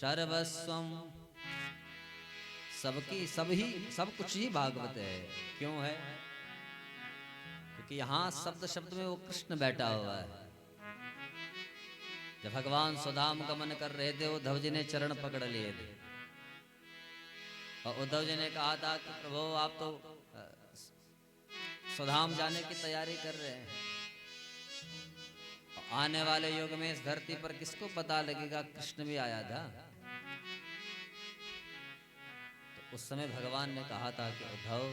सर्वस्वम, सबकी सब कुछ ही भागवत है। क्यों है? क्योंकि यहां शब्द शब्द में वो कृष्ण बैठा हुआ है। जब भगवान सुधाम गमन कर रहे थे, उद्धव जी ने चरण पकड़ लिए थे और उद्धव जी ने कहा था कि प्रभु आप तो सुधाम जाने की तैयारी कर रहे हैं, आने वाले युग में इस धरती पर किसको पता लगेगा कृष्ण भी आया था। तो उस समय भगवान ने कहा था कि उद्धव,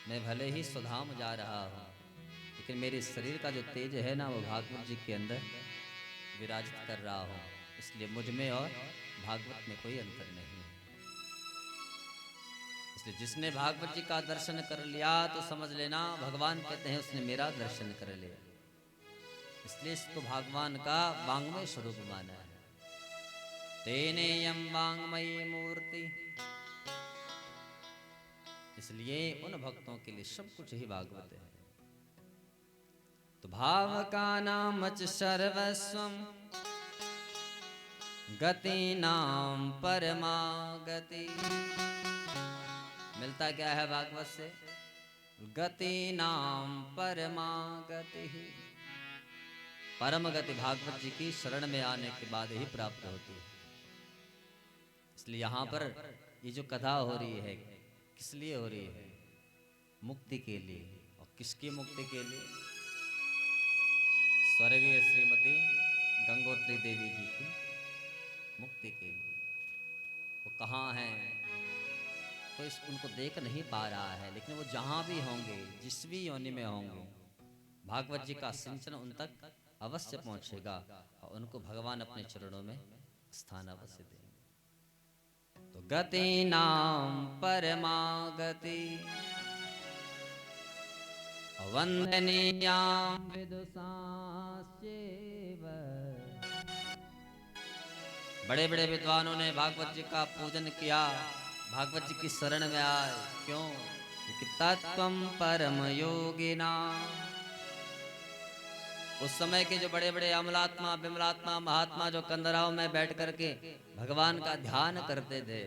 मैं भले ही सुधाम जा रहा हूं, लेकिन मेरे शरीर का जो तेज है ना, वो भागवत जी के अंदर विराजित कर रहा हूं, इसलिए मुझ में और भागवत में कोई अंतर नहीं है। इसलिए जिसने भागवत जी का दर्शन कर लिया तो समझ लेना भगवान कहते हैं उसने मेरा दर्शन कर लिया। इसलिए इसको भगवान का वांग्मय स्वरूप माना है। तेने यम वांग्मयी मूर्ति, इसलिए उन भक्तों के लिए सब कुछ ही भागवत है। तो भाव का नाम च सर्वस्वम, गति नाम परमागति। मिलता क्या है भागवत से? गति नाम परमागति। परम गति भागवत जी की शरण में आने के बाद ही प्राप्त होती है। इसलिए यहां पर ये जो कथा हो रही है, किस लिए हो रही है? मुक्ति के लिए। और किसकी मुक्ति के लिए? स्वर्गीय श्रीमती गंगोत्री देवी जी की मुक्ति के लिए। वो कहाँ हैं? कोई उनको देख नहीं पा रहा है, लेकिन वो जहां भी होंगे, जिस भी योनि में होंगे, भागवत जी का सिंचन उन तक अवश्य पहुंचेगा और उनको भगवान अपने चरणों में स्थान अवश्य देंगे। तो गति नाम परमागति, वंदनीयाम विदुषाश्चैव। बड़े बड़े विद्वानों ने भागवत जी का पूजन किया, भागवत जी की शरण में आए। क्यों? कि तत्वम परम योगिना। उस समय के जो बड़े बड़े अमलात्मा, विमलात्मा, महात्मा जो कंदराओं में बैठ करके भगवान का ध्यान करते थे,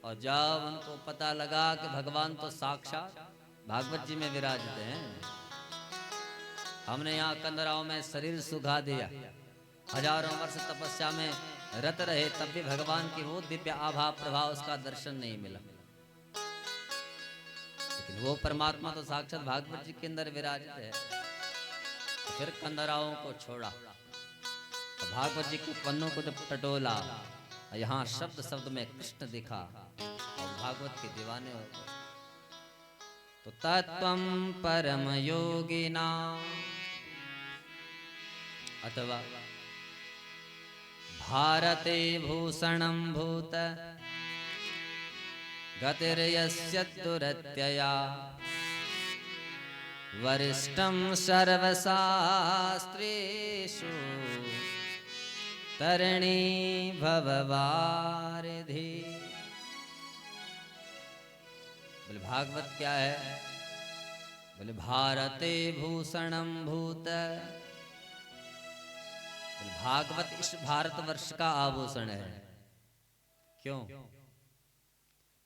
और जब उनको पता लगा कि भगवान तो साक्षात भागवत जी में विराजित हैं, हमने यहाँ कंदराओं में शरीर सुखा दिया, हजारों वर्ष तपस्या में रत रहे, तब भी भगवान की वो दिव्य आभा प्रभाव, उसका दर्शन नहीं मिला। लेकिन वो परमात्मा तो साक्षात भागवत जी के अंदर विराजित है। फिर कंदराओं को छोड़ा, भागवत जी के पन्नों को जब टटोला, यहाँ शब्द शब्द में कृष्ण दिखा और भागवत के दीवाने हो गए। तो तत्वम परम योगिना, अथवा भारते भूषणं भूत गतिर्यस्य दुरत्यया, वरिष्ठं सर्वशास्त्रेषु तरणी भववारिधि। बोले भागवत क्या है? बोले भारते भूषणं भूत। बोले भागवत इस भारतवर्ष का आभूषण है। क्यों?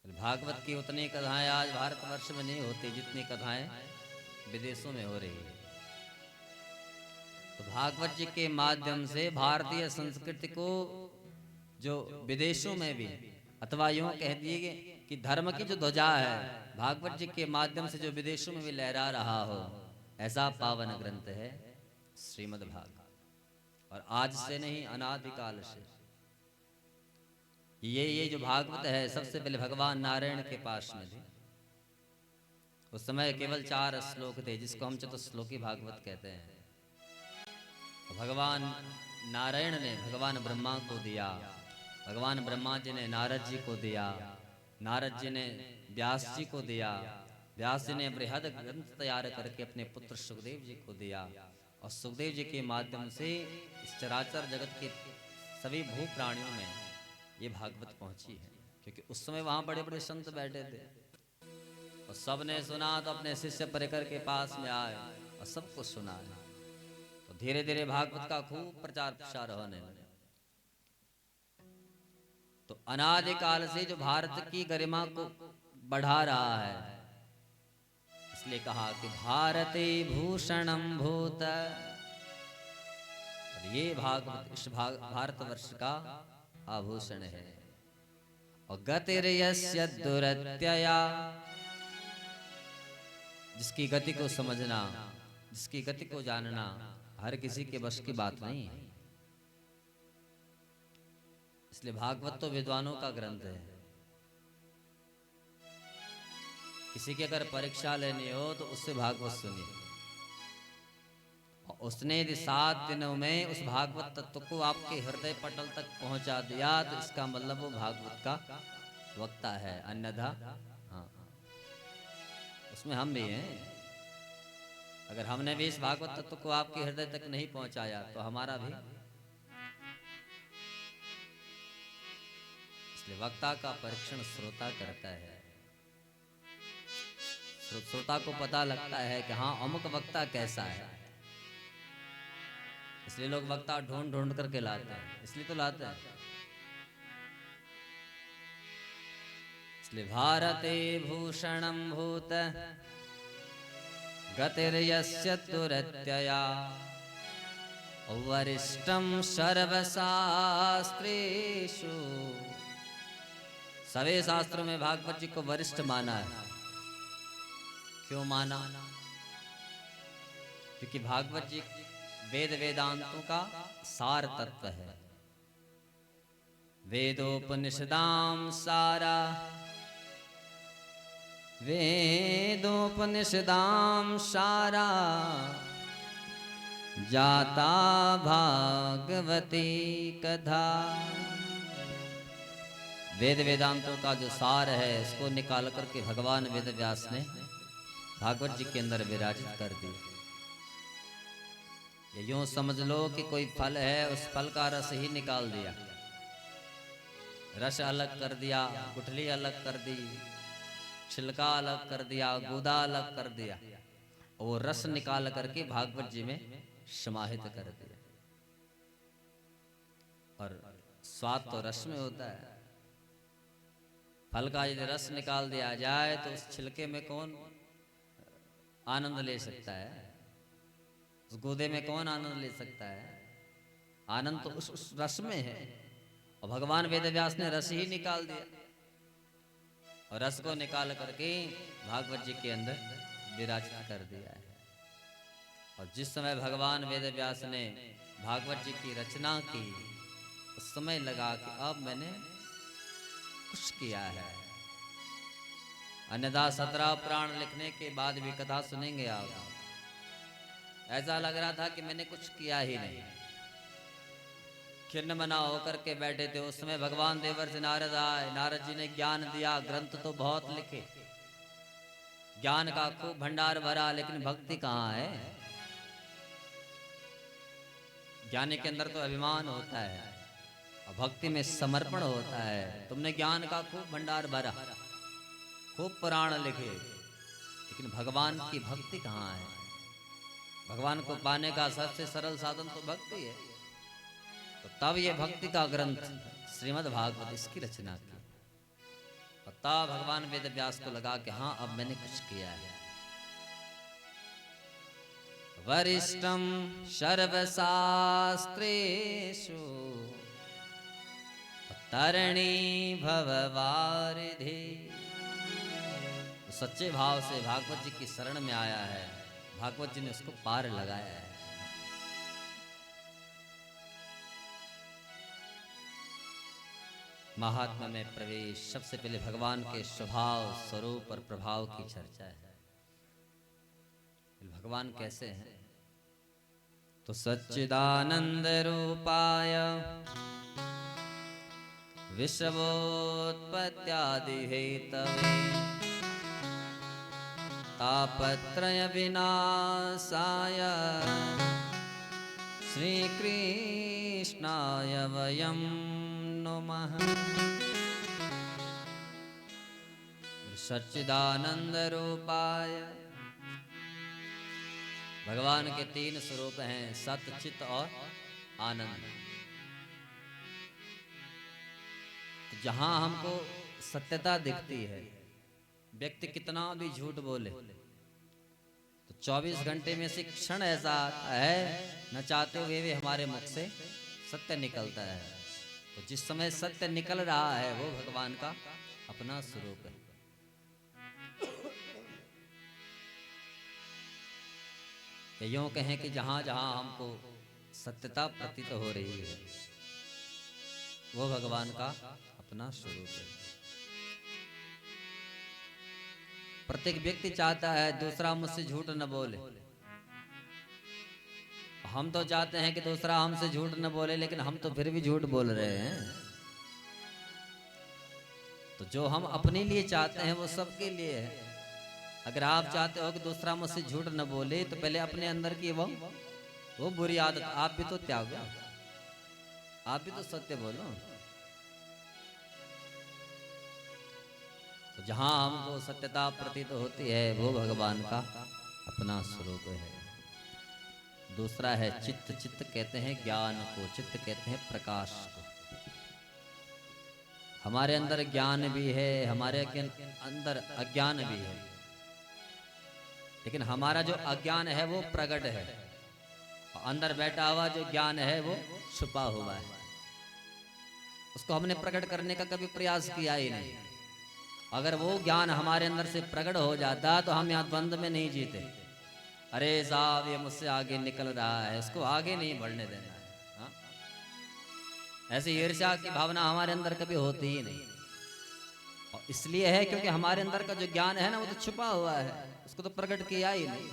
बोले भागवत की उतनी कथाएं आज भारतवर्ष में नहीं होती जितनी कथाएं विदेशों में हो रही है। तो भागवत जी के माध्यम से भारतीय संस्कृति को जो विदेशों में भी, अथवा यूं कह दिए कि धर्म की जो ध्वजा है, भागवत जी के माध्यम से जो विदेशों में भी लहरा रहा हो, ऐसा पावन ग्रंथ है श्रीमद् भागवत। और आज से नहीं, अनादिकाल से ये जो भागवत है, सबसे पहले भगवान नारायण के पास में थे। उस समय केवल 4 श्लोक थे, जिसको हम चतुश्लोकी भागवत कहते हैं। भगवान नारायण ने भगवान ब्रह्मा को दिया, भगवान ब्रह्मा जी ने नारद जी को दिया, नारद जी ने व्यास जी को दिया, व्यास जी ने बृहद ग्रंथ तैयार करके अपने पुत्र सुखदेव जी को दिया, और सुखदेव जी के माध्यम से इस चराचर जगत के सभी भू प्राणियों में ये भागवत पहुंची है। क्योंकि उस समय वहां बड़े बड़े संत बैठे थे और सबने सुना, तो अपने शिष्य परिकर के पास में आए और सबको सुनाया। तो धीरे धीरे भागवत का खूब प्रचार प्रसार होने लगा। तो अनादिकाल से जो भारत की गरिमा को बढ़ा रहा है, इसलिए कहा कि भारते भूषणम भूत। ये भागवत इस भारतवर्ष का आभूषण है। और गतिर्यस्य दुरत्यया, जिसकी गति को समझना, जिसकी गति को जानना हर किसी के बस की बात नहीं है। इसलिए भागवत तो विद्वानों का ग्रंथ है। किसी की अगर परीक्षा लेनी हो तो उससे भागवत सुनिए। और उसने यदि 7 दिनों में उस भागवत तत्व को आपके हृदय पटल तक पहुंचा दिया तो इसका मतलब वो भागवत का वक्ता है, अन्यथा हाँ, उसमें हम भी हैं। अगर हमने भी इस भागवत तत्व को आपके हृदय तक नहीं पहुंचाया तो हमारा भी। इसलिए वक्ता का परीक्षण श्रोता करता है। श्रोता को पता लगता है कि हाँ अमुक वक्ता कैसा है। इसलिए लोग वक्ता ढूंढ ढूंढ करके लाते हैं, इसलिए तो लाते हैं। इसलिए भारते भूषणम भूत गतिर्यस्य दुरत्यया वरिष्ठम सर्वशास्त्रेषु। सभी शास्त्रों में भागवत जी को वरिष्ठ माना है। क्यों माना? क्योंकि भागवत जी वेद वेदांतों का सार तत्व है। वेदोपनिषदाम सारा, वेदोपनिषदाम सारा जाता भागवती कथा। वेद वेदांतों का जो सार है इसको निकाल करके भगवान वेद व्यास ने भागवत जी के अंदर विराजित कर दी। ये यूं समझ लो कि कोई फल है, उस फल का रस ही निकाल दिया। रस अलग कर दिया, गुठली अलग कर दी, छिलका अलग कर दिया, गूदा अलग कर दिया, और वो रस निकाल करके भागवत जी में समाहित कर दिया। और स्वाद तो रस में होता है। फल का यदि रस निकाल दिया जाए तो उस छिलके में कौन आनंद ले सकता है? उस गूदे में कौन आनंद ले सकता है? आनंद तो उस रस में है। और भगवान वेदव्यास ने रस ही निकाल दिया, और रस को निकाल करके भागवत जी के अंदर विराजित कर दिया है। और जिस समय भगवान वेदव्यास ने भागवत जी की रचना की, उस समय लगा कि अब मैंने कुछ किया है। अन्यथा 17 प्राण लिखने के बाद भी कथा सुनेंगे आप, ऐसा लग रहा था कि मैंने कुछ किया ही नहीं। खिन्न मना होकर के बैठे थे। उस समय भगवान देवर्षि नारद आए। नारद जी ने ज्ञान दिया। ग्रंथ तो बहुत लिखे, ज्ञान का खूब भंडार भरा, लेकिन भक्ति कहाँ है? ज्ञानी के अंदर तो अभिमान होता है और भक्ति में समर्पण होता है। तुमने ज्ञान का खूब भंडार भरा, खूब पुराण लिखे, लेकिन भगवान की भक्ति कहाँ है? भगवान को पाने का सबसे सरल साधन तो भक्ति है। तो तब ये भक्ति का ग्रंथ श्रीमद् भागवत इसकी रचना की। और तब भगवान वेद व्यास को लगा कि हाँ अब मैंने कुछ किया है। वरिष्ठम सर्वशास्त्रेषु तरणी भववारिधि। सच्चे भाव से भागवत जी की शरण में आया है, भागवत जी ने उसको पार लगाया है। महात्मा में प्रवेश, सबसे पहले भगवान के स्वभाव, स्वरूप और प्रभाव की चर्चा है। भगवान कैसे हैं? तो सच्चिदानंद रूपाय विश्वोत्पत्त्यादि हेतवे तापत्रय विनाशाय श्री कृष्णाय वयं नमः। सच्चिदानंद रूपाय, भगवान के 3 स्वरूप हैं, सत, चित और आनंद। जहां हमको सत्यता दिखती है, व्यक्ति कितना भी झूठ बोले तो 24 घंटे में से क्षण ऐसा आता है न चाहते हुए भी हमारे मुख से सत्य निकलता है। तो जिस समय सत्य निकल रहा है वो भगवान का अपना स्वरूप है। यूं कहें कि जहां जहां हमको सत्यता प्रतीत हो रही है वो भगवान का अपना स्वरूप है। प्रत्येक व्यक्ति चाहता है दूसरा मुझसे झूठ न बोले। हम तो चाहते हैं कि दूसरा हमसे झूठ न बोले, लेकिन हम तो फिर भी झूठ बोल रहे हैं। तो जो हम अपने लिए चाहते हैं वो सबके लिए है। अगर आप चाहते हो कि दूसरा मुझसे झूठ न बोले तो पहले अपने अंदर की वो बुरी आदत आप भी तो त्यागो, आप भी तो सत्य बोलो। तो जहां हमको सत्यता प्रतीत होती है वो भगवान का अपना स्वरूप है। दूसरा है चित्त। चित्त कहते हैं ज्ञान को, चित्त कहते हैं प्रकाश को। हमारे अंदर ज्ञान भी है, हमारे अंदर अज्ञान भी है, लेकिन हमारा जो अज्ञान है वो प्रकट है, अंदर बैठा हुआ जो ज्ञान है वो छुपा हुआ है। उसको हमने प्रकट करने का कभी प्रयास किया ही नहीं। अगर वो ज्ञान हमारे अंदर से प्रकट हो जाता तो हम यहाँ द्वंद्व में नहीं जीते। अरे साहब ये मुझसे आगे निकल रहा है, इसको आगे नहीं बढ़ने देना है। हाँ? ऐसी ईर्ष्या की भावना हमारे अंदर कभी होती ही नहीं। और इसलिए है क्योंकि हमारे अंदर का जो ज्ञान है ना वो तो छुपा हुआ है, उसको तो प्रकट किया ही नहीं।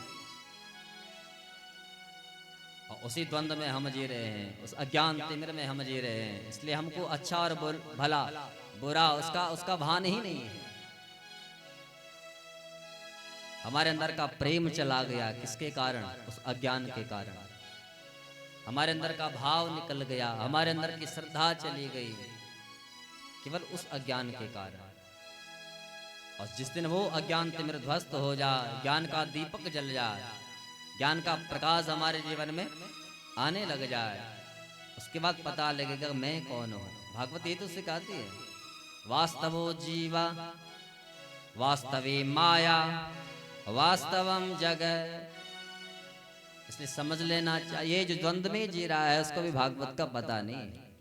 और उसी द्वंद्व में हम जी रहे हैं, उस अज्ञान तिमिर में हम जी रहे हैं। इसलिए हमको अच्छा और भला बुरा उसका भान ही नहीं है। हमारे अंदर का प्रेम चला गया, किसके कारण? उस अज्ञान के कारण। हमारे अंदर का भाव निकल गया, हमारे अंदर की श्रद्धा चली गई, केवल उस अज्ञान के कारण। और जिस दिन वो अज्ञान तिमिर ध्वस्त हो जाए, ज्ञान का दीपक जल जाए, ज्ञान का प्रकाश हमारे जीवन में आने लग जाए, उसके बाद पता लगेगा मैं कौन हूं। भागवत ये तो सिखाती है, वास्तवो जीवा वास्तवी माया वास्तवम जगत। इसलिए समझ लेना चाहिए जो द्वंद्व में जी रहा है उसको भी भागवत का पता नहीं है,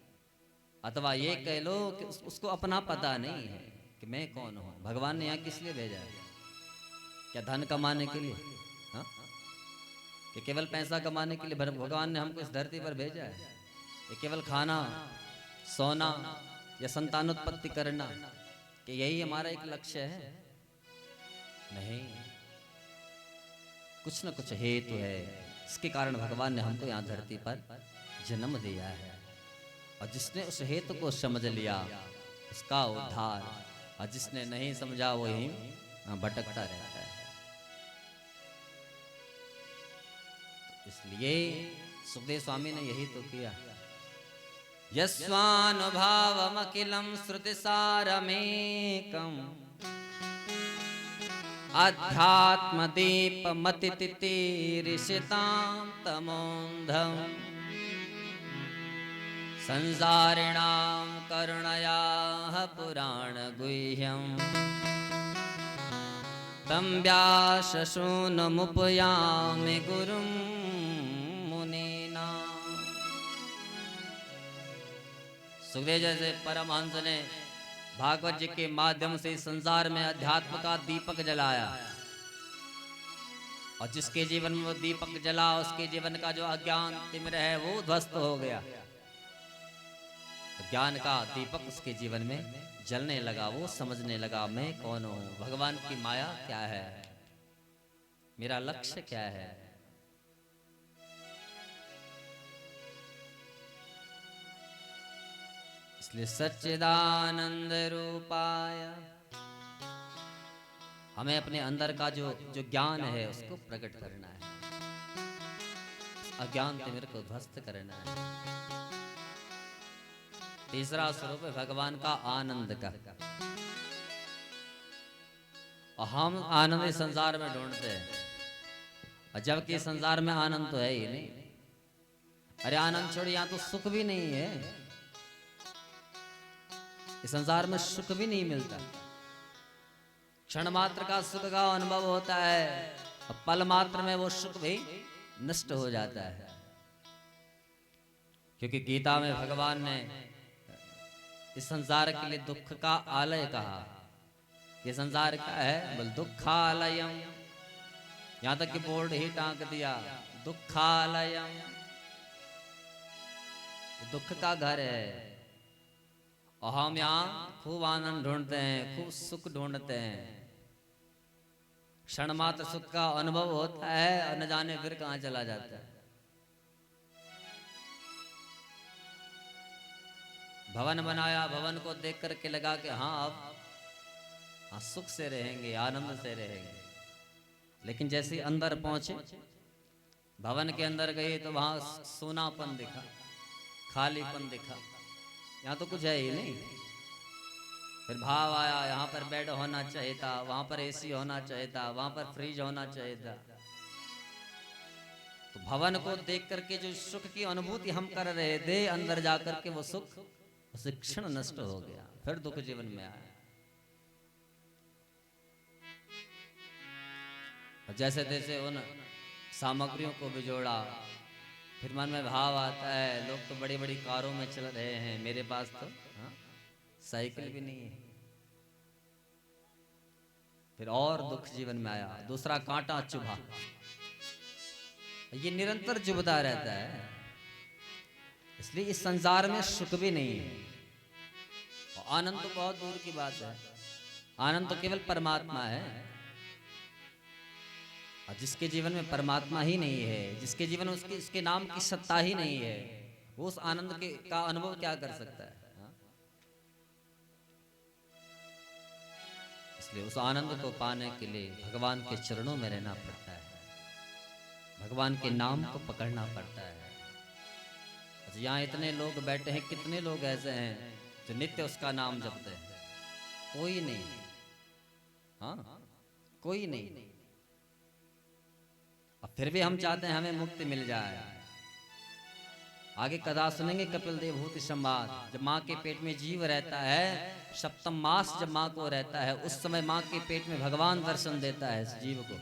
अथवा ये कह लो कि उसको अपना पता नहीं है कि मैं कौन हूं। भगवान ने यहाँ किस लिए भेजा है? क्या धन कमाने के लिए? हाँ? कि केवल पैसा कमाने के लिए भगवान ने हमको इस धरती पर भेजा है? कि केवल खाना सोना या संतानोत्पत्ति करना, कि यही हमारा एक लक्ष्य है? नहीं, कुछ न कुछ हेतु है, इसके कारण भगवान ने हमको यहाँ धरती पर जन्म दिया है। और जिसने उस हेतु को समझ लिया उसका उद्धार, और जिसने नहीं समझा वो ही भटकता रहता है। तो इसलिए सुखदेव स्वामी ने यही तो किया। यस्वानुभावमखिलं श्रुतिसारमेकम् अध्यात्मदीपमतितिरीरिषितां तमोन्धं संसारिणां करुणयाः पुराणगुह्यं तं व्याससूनुमुपयामि गुरुं मुनीनां। सुखदेव जैसे परमहंस ने भागवत जी के माध्यम से संसार में अध्यात्म का दीपक जलाया, और जिसके जीवन में वो दीपक जला उसके जीवन का जो अज्ञान तिमिर है वो ध्वस्त हो गया। ज्ञान का दीपक उसके जीवन में जलने लगा, वो समझने लगा मैं कौन हूं, भगवान की माया क्या है, मेरा लक्ष्य क्या है। इसलिए सच्चिदानंद रूपाय हमें अपने अंदर का जो ज्ञान है उसको प्रकट करना है, अज्ञान तिमिर को ध्वस्त करना है। तीसरा स्वरूप है भगवान का आनंद का। और हम आनंद इस संसार में ढूंढते हैं, और जबकि संसार में आनंद तो है ही नहीं। अरे आनंद छोड़िए, यहां तो सुख भी नहीं है। इस संसार में सुख भी नहीं मिलता, क्षण मात्र का सुख का अनुभव होता है और पल मात्र में वो सुख भी नष्ट हो जाता है। क्योंकि गीता में भगवान ने इस संसार के लिए दुख का आलय कहा। ये संसार का है बोल दुखालयम, यहां तक कि बोर्ड ही टांग दिया दुखालयम, दुख का घर है। और हम यहाँ खूब आनंद ढूंढते हैं, खूब सुख ढूंढते हैं, क्षण मात्र सुख का अनुभव होता है और न जाने फिर कहां चला जाता है। भवन बनाया, भवन को देख करके लगा कि हाँ अब हाँ सुख से रहेंगे, आनंद से रहेंगे, लेकिन जैसे अंदर पहुंचे, भवन के अंदर गए तो वहां सोनापन दिखा, खालीपन दिखा, यहाँ तो कुछ है ही नहीं। फिर भाव आया यहाँ पर बेड होना चाहिए था, वहां पर एसी होना चाहिए था, वहां पर फ्रिज होना चाहिए था। तो भवन को देख करके जो सुख की अनुभूति हम कर रहे थे, अंदर जाकर के वो सुख उसे क्षण नष्ट हो गया, फिर दुख जीवन में आया। जैसे तैसे उन सामग्रियों को भी जोड़ा, फिर मन में भाव आता है लोग तो बड़ी बड़ी कारों में चल रहे हैं, मेरे पास तो साइकिल भी नहीं है। फिर और दुख जीवन में आया, दूसरा कांटा चुभा, ये निरंतर चुभता रहता है। इसलिए इस संसार में सुख भी नहीं है और आनंद तो बहुत दूर की बात है। आनंद तो केवल परमात्मा है, और जिसके जीवन में परमात्मा ही नहीं है, जिसके जीवन में उसके नाम की सत्ता ही नहीं है, वो उस आनंद का अनुभव क्या कर सकता है। इसलिए उस आनंद को पाने के लिए भगवान के चरणों में रहना पड़ता है, भगवान के नाम को पकड़ना पड़ता है। यहाँ इतने लोग बैठे हैं, कितने लोग ऐसे हैं जो नित्य उसका नाम जपते हैं? कोई नहीं, हाँ कोई नहीं। अब फिर भी हम चाहते हैं हमें मुक्ति मिल जाए। आगे कथा सुनेंगे कपिल देव भूति संवाद, जब माँ के पेट में जीव रहता है, सप्तम मास जब माँ को रहता है, उस समय माँ के पेट में भगवान दर्शन देता है इस जीव को।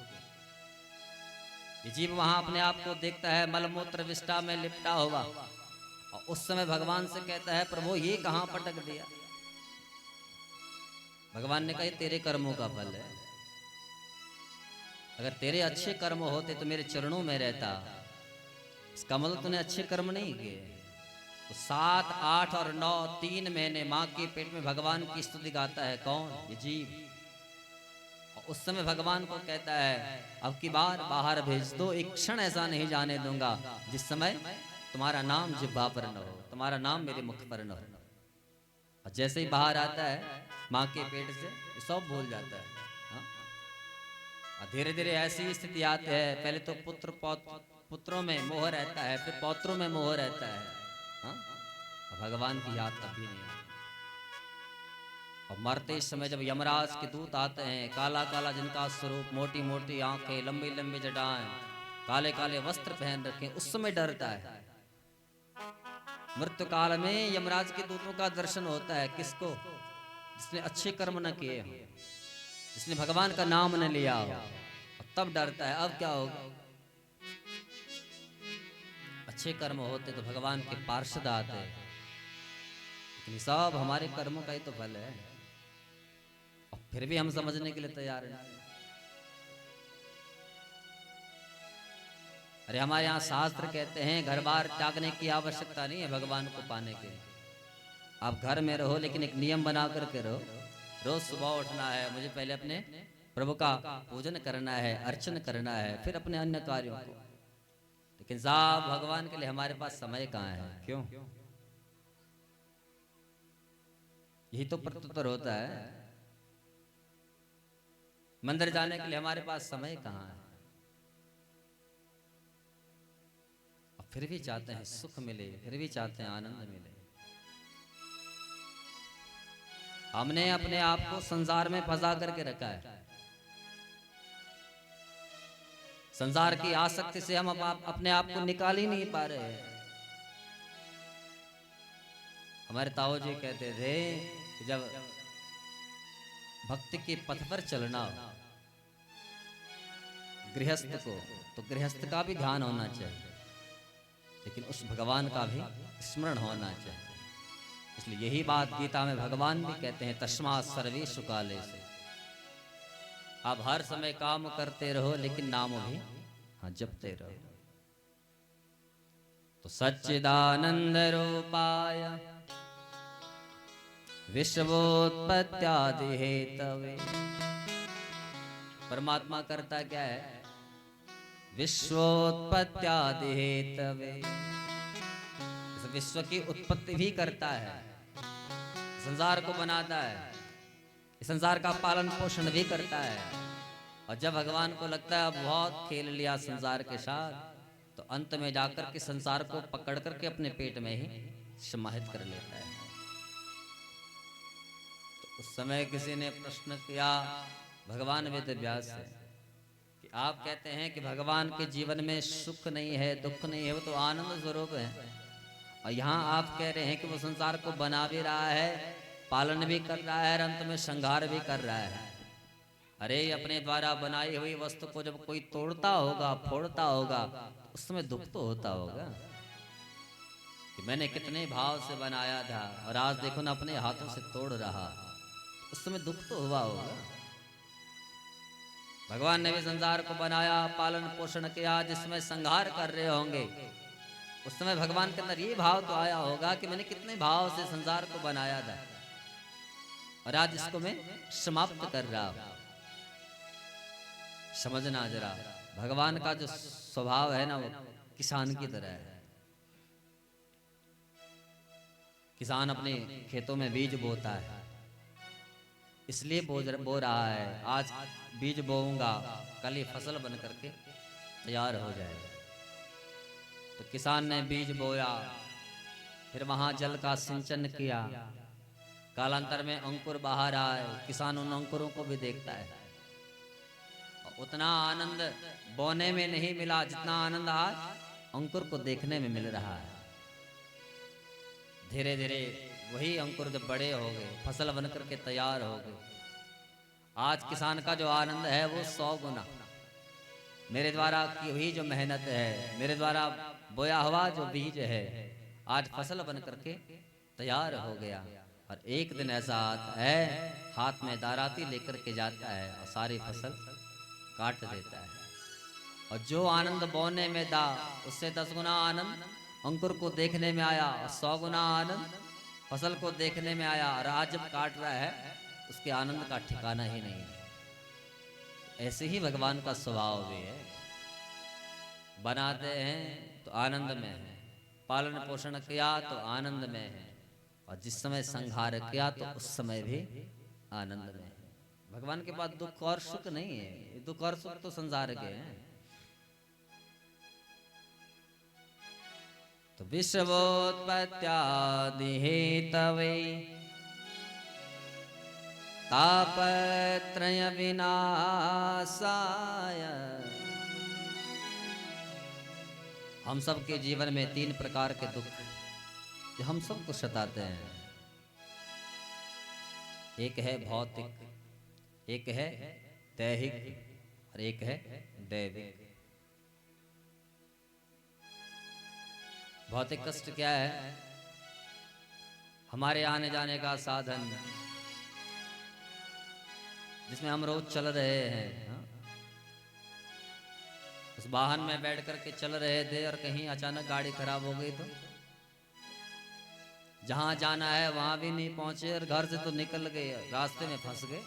ये जीव वहां अपने आप को देखता है मलमूत्र विष्ठा में लिपटा हुआ, और उस समय भगवान से कहता है प्रभु ये कहां पटक दिया। भगवान ने कहा ये तेरे कर्मों का फल है, अगर तेरे अच्छे कर्म होते तो मेरे चरणों में रहता। इसका मतलब तूने अच्छे कर्म नहीं किए। तो 7, 8 और 9 3 महीने माँ के पेट में भगवान की स्तुति गाता है कौन? ये जीव। और उस समय भगवान को कहता है अब की बार बाहर भेज दो, एक क्षण ऐसा नहीं जाने दूंगा जिस समय तुम्हारा नाम जिह्वा पर न हो, तुम्हारा नाम मेरे मुख पर न हो। और जैसे ही बाहर आता है माँ के पेट से, सब भूल जाता है। और धीरे धीरे ऐसी स्थिति आती है, पहले तो पुत्रों में मोह रहता है, फिर पौत्रों में मोह रहता है। भगवान की याद कभी नहीं आती। और मरते समय जब यमराज के दूत आते हैं, काला काला जिनका स्वरूप, मोटी मोटी आंखें, लंबी लंबी जटाएं, काले काले वस्त्र पहन रखे, उस समय डरता है। मृत्यु काल में यमराज के दूतों का दर्शन होता है किसको? जिसने अच्छे कर्म न किए हो, जिसने भगवान का नाम न लिया हो, तब डरता है अब क्या होगा। अच्छे कर्म होते तो भगवान के पार्षद आते, लेकिन सब हमारे कर्मों का ही तो फल है, और फिर भी हम समझने के लिए तैयार हैं। अरे हमारे यहाँ शास्त्र कहते हैं घर बार त्यागने की आवश्यकता नहीं है भगवान को पाने के लिए। आप घर में रहो लेकिन एक नियम बना करके रहो, रोज सुबह उठना है, मुझे पहले अपने प्रभु का पूजन करना है, अर्चन करना है, फिर अपने अन्य कार्यों को। लेकिन साहब भगवान के लिए हमारे पास समय कहाँ है? क्यों? यही तो प्रत्युत्तर होता है। मंदिर जाने के लिए हमारे पास समय कहाँ है? फिर भी चाहते हैं सुख मिले, फिर भी चाहते हैं आनंद मिले। हमने अपने आप को संसार में फंसा करके रखा है। संसार की आसक्ति से हम अपने आप को निकाल ही नहीं पा रहे हैं। हमारे ताऊ जी कहते थे कि जब भक्ति के पथ पर चलना हो गृहस्थ को, तो गृहस्थ का भी ध्यान होना चाहिए, लेकिन उस भगवान का भी स्मरण होना चाहिए। इसलिए यही बात गीता में भगवान भी कहते हैं, तस्मात् सर्वेषु कालेषु। आप हर समय काम करते रहो, लेकिन नाम भी जपते रहो। तो सच्चिदानंद रूपाय विश्वोत्पत्त्यादि हेतवे। परमात्मा करता क्या है? विश्वोत्पत्त्यादि हेतवे। इस विश्व की उत्पत्ति भी करता है, संसार को बनाता है, संसार का पालन पोषण भी करता है। और जब भगवान को लगता है बहुत खेल लिया संसार के साथ, तो अंत में जाकर के संसार को पकड़ करके अपने पेट में ही समाहित कर लेता है। तो उस समय किसी ने प्रश्न किया भगवान वेद व्यास से कि आप कहते हैं कि भगवान के जीवन में सुख नहीं है, दुख नहीं है, वो तो आनंद स्वरूप है, और यहाँ आप कह रहे हैं कि वो संसार को बना भी रहा है, पालन भी कर रहा है, अंत में संहार भी कर रहा है। अरे अपने द्वारा बनाई हुई वस्तु को जब कोई तोड़ता होगा, फोड़ता होगा, तो उस समय दुख तो होता होगा कि मैंने कितने भाव से बनाया था और आज देखो ना अपने हाथों से तोड़ रहा, तो उस समय दुख तो हुआ होगा। भगवान ने भी संसार को बनाया, पालन पोषण किया, जिसमें संहार कर रहे होंगे, उस समय भगवान के अंदर ये भाव तो आया होगा कि मैंने कितने भाव से संसार को बनाया था और आज इसको मैं समाप्त कर रहा हूं। समझना जरा, भगवान का जो स्वभाव है ना, वो किसान की तरह है। किसान अपने खेतों में बीज बोता है, इसलिए बो रहा है, आज बीज बोऊंगा, कल ही फसल बन करके तैयार हो जाएगा। तो किसान ने बीज बोया, फिर वहां जल का सिंचन किया, कालांतर में अंकुर बाहर आए, किसान उन अंकुरों को भी देखता है। और उतना आनंद बोने में नहीं मिला जितना आनंद आज अंकुर को देखने में मिल रहा है। धीरे धीरे वही अंकुर जब बड़े हो गए, फसल बन करके तैयार हो गए, आज किसान का जो आनंद है वो 100 गुना, मेरे द्वारा की हुई जो मेहनत है, मेरे द्वारा बोया हुआ जो बीज है, आज फसल बन करके तैयार हो गया। और एक दिन ऐसा आता है, हाथ में दाराती लेकर के जाता है और सारी फसल काट देता है। और जो आनंद बोने में था, उससे 10 गुना आनंद अंकुर को देखने में आया, और 100 गुना आनंद फसल को देखने में आया। और आज जब काट रहा है, उसके आनंद का ठिकाना ही नहीं है। ऐसे ही भगवान का स्वभाव भी है, बनाते हैं तो आनंद में है, पालन पोषण किया तो आनंद में है, और जिस समय संहार किया तो उस समय भी आनंद में है। भगवान के पास दुख और सुख नहीं है, दुख और सुख तो संसार के हैं। तो विश्वोत्पत्त्यादि हेतवे तापत्रय विनाशाय। हम सब के जीवन में 3 प्रकार के दुख जो हम सबको सताते हैं। एक है भौतिक, एक है दैहिक, और एक है दैविक। भौतिक कष्ट क्या है? हमारे आने जाने का साधन, जिसमें हम रोज चल रहे हैं, उस वाहन में बैठ करके चल रहे थे और कहीं अचानक गाड़ी खराब हो गई, तो जहां जाना है वहां भी नहीं पहुंचे, और घर से तो निकल गए, रास्ते में फंस गए।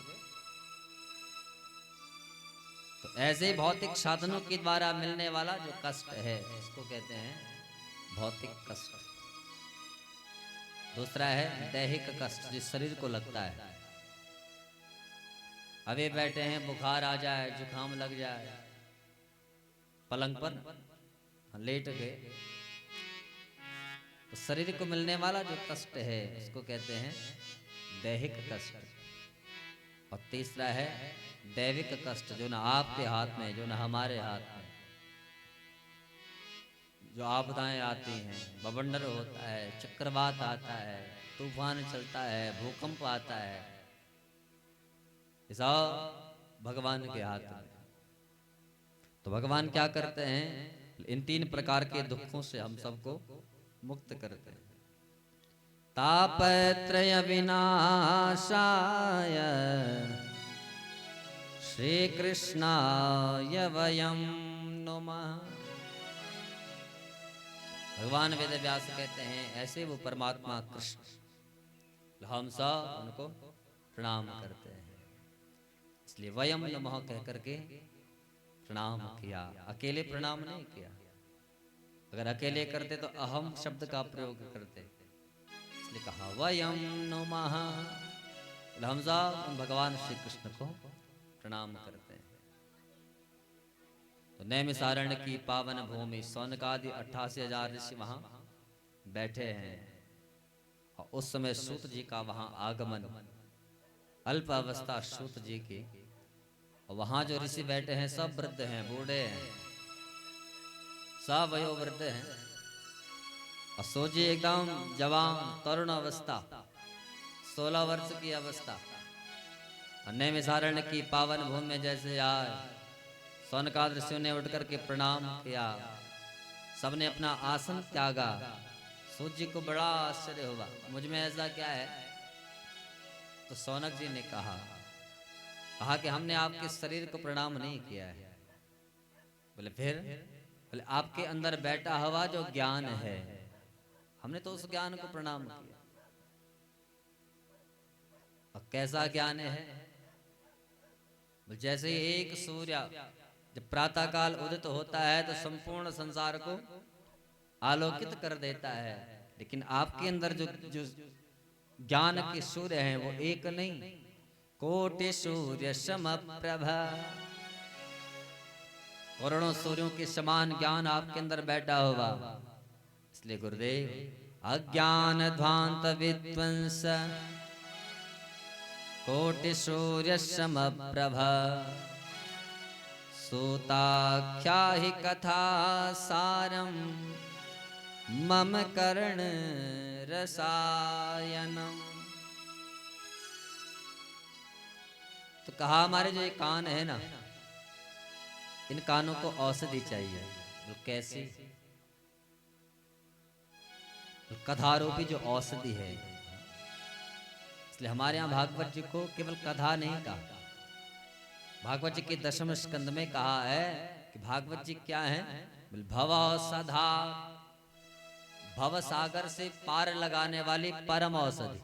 तो ऐसे ही भौतिक साधनों के द्वारा मिलने वाला जो कष्ट है, इसको कहते हैं भौतिक कष्ट। दूसरा है दैहिक कष्ट, जिस शरीर को लगता है। अभी बैठे हैं, बुखार आ जाए, जुकाम लग जाए, पलंग पर लेट गए, तो शरीर को मिलने वाला जो कष्ट है, उसको कहते हैं दैहिक कष्ट। और तीसरा है दैविक कष्ट, जो ना आपके हाथ में, जो ना हमारे हाथ में। जो आपदाएं आती हैं, बवंडर होता है, चक्रवात आता है, तूफान चलता है, भूकंप आता है, ये सब भगवान के हाथ में। तो भगवान क्या करते हैं, इन 3 प्रकार के दुखों से हम सबको मुक्त करते हैं। तापत्रय विनाशाय श्री कृष्णाय वयं नुमः। भगवान वेद व्यास कहते हैं ऐसे वो परमात्मा कृष्ण, हम सब उनको प्रणाम करते हैं। इसलिए वयम नमः कह करके प्रणाम किया, अकेले प्रणाम नहीं किया। अगर अकेले करते तो अहम शब्द का प्रयोग करते, इसलिए कहा वयम नमः। हम सब भगवान श्री कृष्ण को प्रणाम करते हैं। तो नैमिषारण्य की पावन भूमि सौनकादि 88,000 ऋषि वहां बैठे हैं, और उस समय सूत जी का वहां आगमन, अल्प अवस्था सूत जी की। और वहां जो ऋषि बैठे हैं सब वृद्ध हैं, बूढ़े हैं, सब वयोवृद्ध हैं, और सूत जी एकदम जवान तरुण अवस्था, 16 वर्ष की अवस्था। और नैमिषारण्य की पावन भूमि में जैसे आज सौनकादि ऋषियों ने उठ करके प्रणाम किया, सबने अपना आसन त्यागा। सूत जी को बड़ा आश्चर्य हुआ, मुझ में ऐसा क्या है। तो सौनक जी ने कहा कि हमने आपके शरीर को प्रणाम नहीं किया है। बोले फिर? बोले आपके अंदर बैठा हुआ जो ज्ञान है, हमने तो उस ज्ञान को प्रणाम किया। और कैसा ज्ञान है? जैसे एक सूर्य जब प्रातः काल उदित होता है तो संपूर्ण संसार को आलोकित कर देता है, लेकिन आपके अंदर जो ज्ञान के सूर्य हैं वो एक नहीं, कोटि सूर्य समप्रभा, करोड़ों सूर्यों के समान ज्ञान आपके अंदर बैठा हुआ। इसलिए गुरुदेव अज्ञान ध्वांत विध्वंस कोटि सूर्य समप्रभा, सूताख्या हि कथा सारम मम कर्ण रसायनम। तो कहा हमारे जो ये कान है ना, इन कानों को औषधि चाहिए। तो कैसी? तो कथारूपी जो औषधि है। इसलिए हमारे यहाँ भागवत जी को केवल कथा नहीं कहा, भागवत जी के 10वें स्कंद में कहा है कि भागवत जी क्या है, भव सधा, भव सागर से पार लगाने वाली परम औषधि।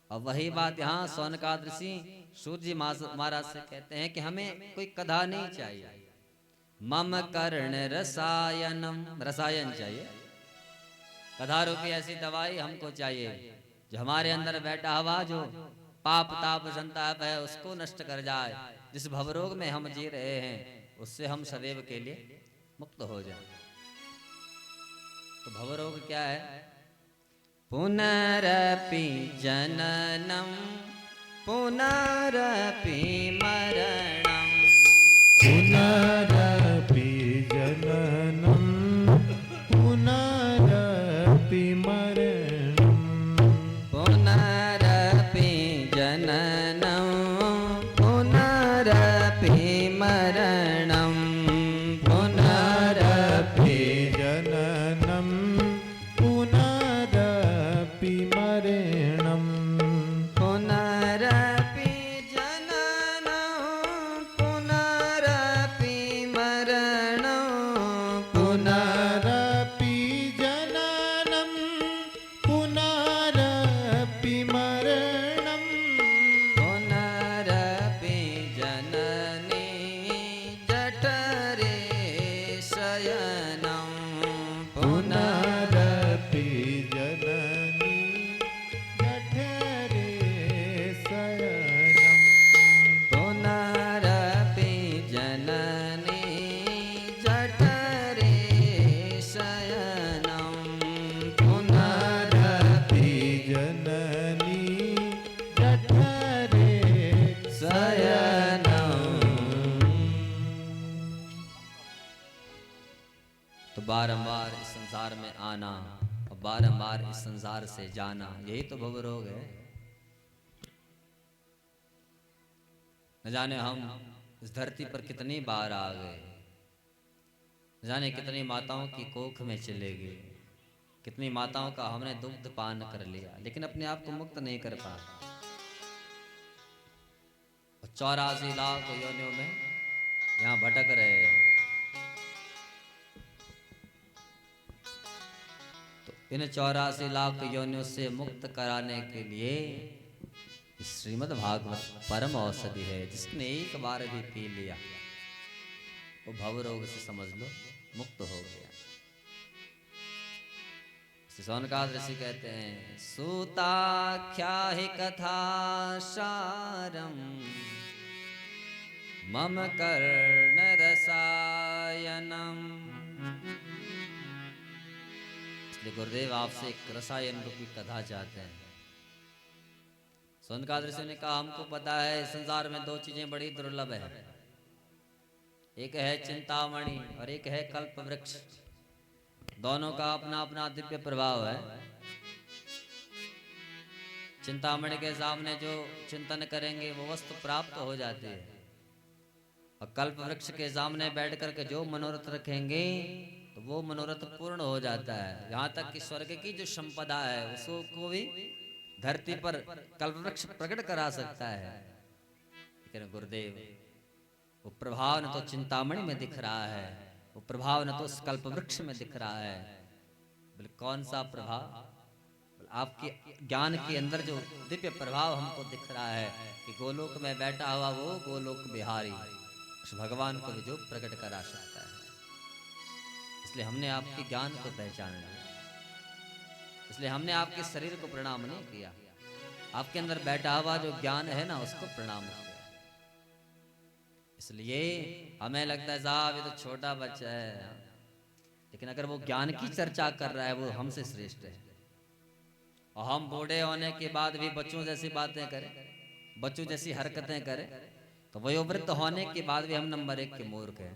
और वही बात यहाँ सौनकादि ऋषि सूर्य महाराज से कहते हैं कि हमें कोई कथा नहीं चाहिए, मम कर्ण रसायनम, रसायन चाहिए, कथा रूपी ऐसी दवाई हमको चाहिए जो हमारे अंदर बैठा हुआ जो पाप ताप संताप है उसको नष्ट कर जाए। जिस भवरोग में हम जी रहे हैं उससे हम सदैव के लिए मुक्त हो जाए। तो भवरोग क्या है? पुनरपि जननम पुनरपि मरणम, पुनरपि जननम पुनरपि मरणम, पुनरपि जननम पुनरपि मरणम, पुनरपि जननम पुनरपि मरणम, पुनरपि जननम पुनरपि मरणम, पुनरपि जननम पुनरपि मरणम, पुनरपि जननी जठरे शयनम, पुनरपि जननी जठरे शयनम, पुनरपि जननी जठरे शयनम, पुनरपि जननी जठरे शयनम। तो बारंबार इस संसार में आना और बारंबार इस संसार से जाना, यही तो भव रोग है। न जाने हम इस धरती पर कितनी बार आ गए, न जाने कितनी माताओं की कोख में चले गए, कितनी माताओं का हमने दुग्ध पान कर लिया, लेकिन अपने आप को मुक्त नहीं कर पाए। 84 लाख योनियों में यहाँ भटक रहे हैं। तो इन 84 लाख योनियों से मुक्त कराने के लिए श्रीमद् भागवत परम औषधि है। जिसने एक बार भी पी लिया वो भव रोग से समझ लो मुक्त हो गया। सौनकाद ऋषि कहते हैं, सूताख्या हि कथा सारम मम कर्ण रसायनम। इसलिए गुरुदेव आपसे एक रसायन रूपी कथा चाहते हैं। सौनकाद ऋषि ने कहा, हमको पता है संसार में दो चीजें बड़ी दुर्लभ है, एक है चिंतामणि और एक है कल्प वृक्ष। दोनों का अपना अपना दिव्य प्रभाव है। चिंतामणि के सामने जो चिंतन करेंगे वो वस्तु प्राप्त हो जाती है, और कल्प वृक्ष के सामने बैठ करके जो मनोरथ रखेंगे तो वो मनोरथ पूर्ण हो जाता है। यहाँ तक कि स्वर्ग की जो संपदा है उसको भी धरती पर कल्प वृक्ष प्रकट करा सकता है। लेकिन गुरुदेव वो प्रभाव न तो चिंतामणि में दिख रहा है, वो प्रभाव न तो उस कल्प वृक्ष में दिख रहा है। बोले कौन सा प्रभाव? आपके ज्ञान के अंदर जो दिव्य प्रभाव हमको दिख रहा है कि गोलोक में बैठा हुआ वो गोलोक बिहारी उस भगवान को भी जो प्रकट करा सकता है। इसलिए हमने आपके ज्ञान को पहचान लिया, इसलिए हमने आपके शरीर को प्रणाम नहीं किया, आपके अंदर बैठा हुआ जो ज्ञान है ना उसको प्रणाम किया। इसलिए हमें लगता है साहब ये तो छोटा बच्चा है, लेकिन अगर वो ज्ञान की चर्चा कर रहा है वो हमसे श्रेष्ठ है। और हम बूढ़े होने के बाद भी बच्चों जैसी बातें करें, बच्चों जैसी हरकतें करें, तो वयोवृद्ध होने के बाद भी हम नंबर 1 के मूर्ख हैं।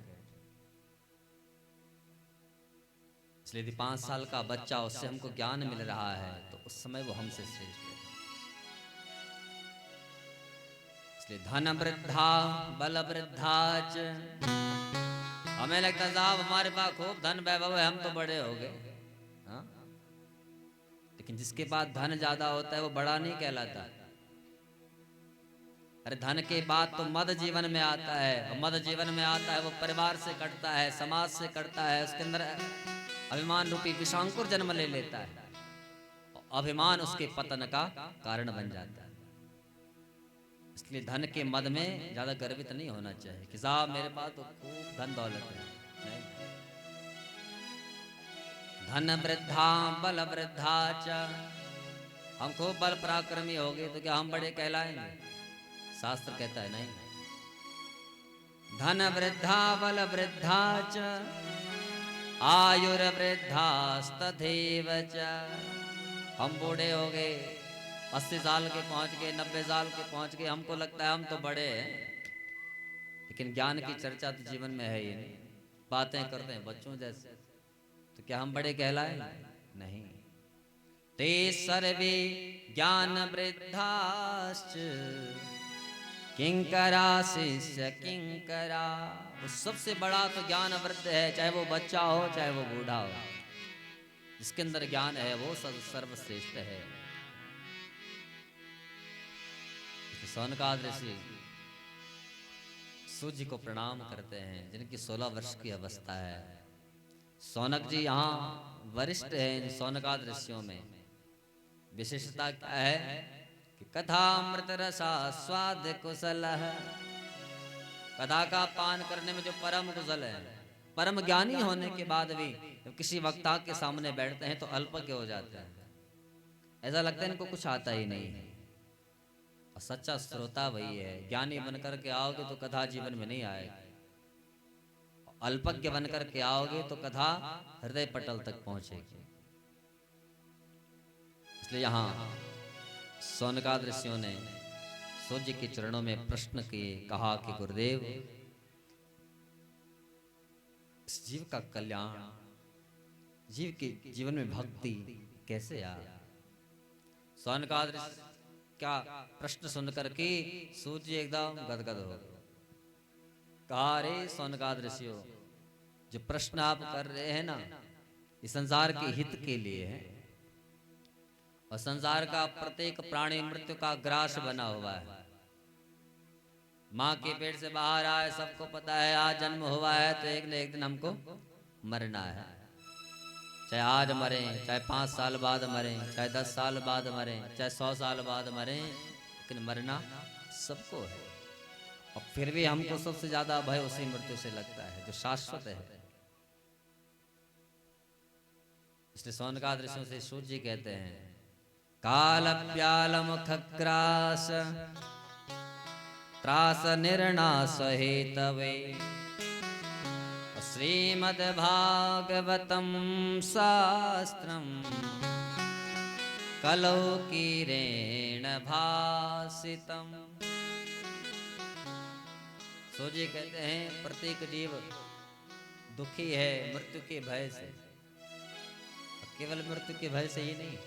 इसलिए यदि 5 साल का बच्चा उससे हमको ज्ञान मिल रहा है तो उस समय वो हमसे श्रेष्ठ है। इसलिए धन वृद्धा बल वृद्धाच, हमें लगता है साहब हमारे पास खूब धन वैभव है, हम तो बड़े हो गए। हाँ? लेकिन जिसके पास धन ज्यादा होता है वो बड़ा नहीं कहलाता। अरे धन के बाद तो मद जीवन में आता है, और मद जीवन में आता है वो परिवार से कटता है, समाज से कटता है, उसके अंदर अभिमान रूपी विषांकुर जन्म ले लेता है, अभिमान उसके पतन का कारण बन जाता है। इसलिए धन के मद में ज्यादा गर्वित नहीं होना चाहिए कि साहब मेरे पास तो खूब धन दौलत है। नहीं, धन वृद्धा बल वृद्धा च, हम खूब बल पराक्रमी हो गए तो क्या हम बड़े कहलाएंगे? शास्त्र कहता है नहीं। धन वृद्धा बल वृद्धा च आयुर्वृद्धास्तथैव च, हम बूढ़े हो गए, 80 साल के पहुंच गए, 90 साल के पहुंच गए, हमको लगता है हम तो बड़े हैं, लेकिन ज्ञान की चर्चा तो जीवन में है ही नहीं। बातें करते हैं बच्चों जैसे, तो क्या हम बड़े कहलाए? नहीं। ते सर्वे ज्ञान वृद्धाश्च किंकरा शिष्य किंकरा, वो सबसे बड़ा तो ज्ञान वृद्ध है, चाहे वो बच्चा हो चाहे वो बूढ़ा हो, जिसके अंदर ज्ञान है वो सर्वश्रेष्ठ है। सौनकाद ऋषि सूर्य को प्रणाम करते हैं जिनकी 16 वर्ष की अवस्था है। सौनक जी यहाँ वरिष्ठ हैं इन सौनकाद ऋषियों में। विशेषता क्या है कि कथामृत रसा स्वाद कुशल, कथा का पान करने में जो परम कुशल है, परम ज्ञानी होने के बाद भी जब किसी वक्ता के सामने बैठते हैं तो अल्पज्ञ हो जाते हैं, ऐसा लगता है इनको कुछ आता ही नहीं है। और सच्चा श्रोता वही है, ज्ञानी बनकर के आओगे तो कथा जीवन में नहीं आएगी, अल्पज्ञ बनकर के आओगे तो कथा हृदय पटल तक पहुंचेगी। इसलिए यहाँ सौनकाद ऋषियों ने सूर्य के चरणों में प्रश्न किए, कहा कि गुरुदेव इस जीव का कल्याण, जीव के जीवन में भक्ति कैसे यार? सौनकादि क्या प्रश्न सुनकर के सूत जी एकदम गदगद हो गए। कहा, रे सौनकादि ऋषियों, जो प्रश्न आप कर रहे हैं ना, इस संसार के हित के लिए है। और संसार का प्रत्येक प्राणी मृत्यु का ग्रास बना हुआ है। माँ के पेट से बाहर आए, सबको पता है आज जन्म हुआ है तो एक न एक दिन हमको मरना है। चाहे आज मरे, चाहे 5 साल बाद मरे, चाहे 10 साल बाद मरे, चाहे 100 साल बाद मरे, लेकिन मरना सबको है। और फिर भी हमको सबसे ज्यादा भय उसी मृत्यु से लगता है जो शाश्वत है। इसलिए सौनकादि ऋषियों से सूत जी कहते हैं, काल प्यालम खग्रास त्रास निर्नाश हेतवे श्रीमद् भागवतम शास्त्रम कलौ कीरेण भासितम। सो जी कहते हैं, प्रत्येक जीव दुखी है मृत्यु के भय से। केवल मृत्यु के भय से ही नहीं,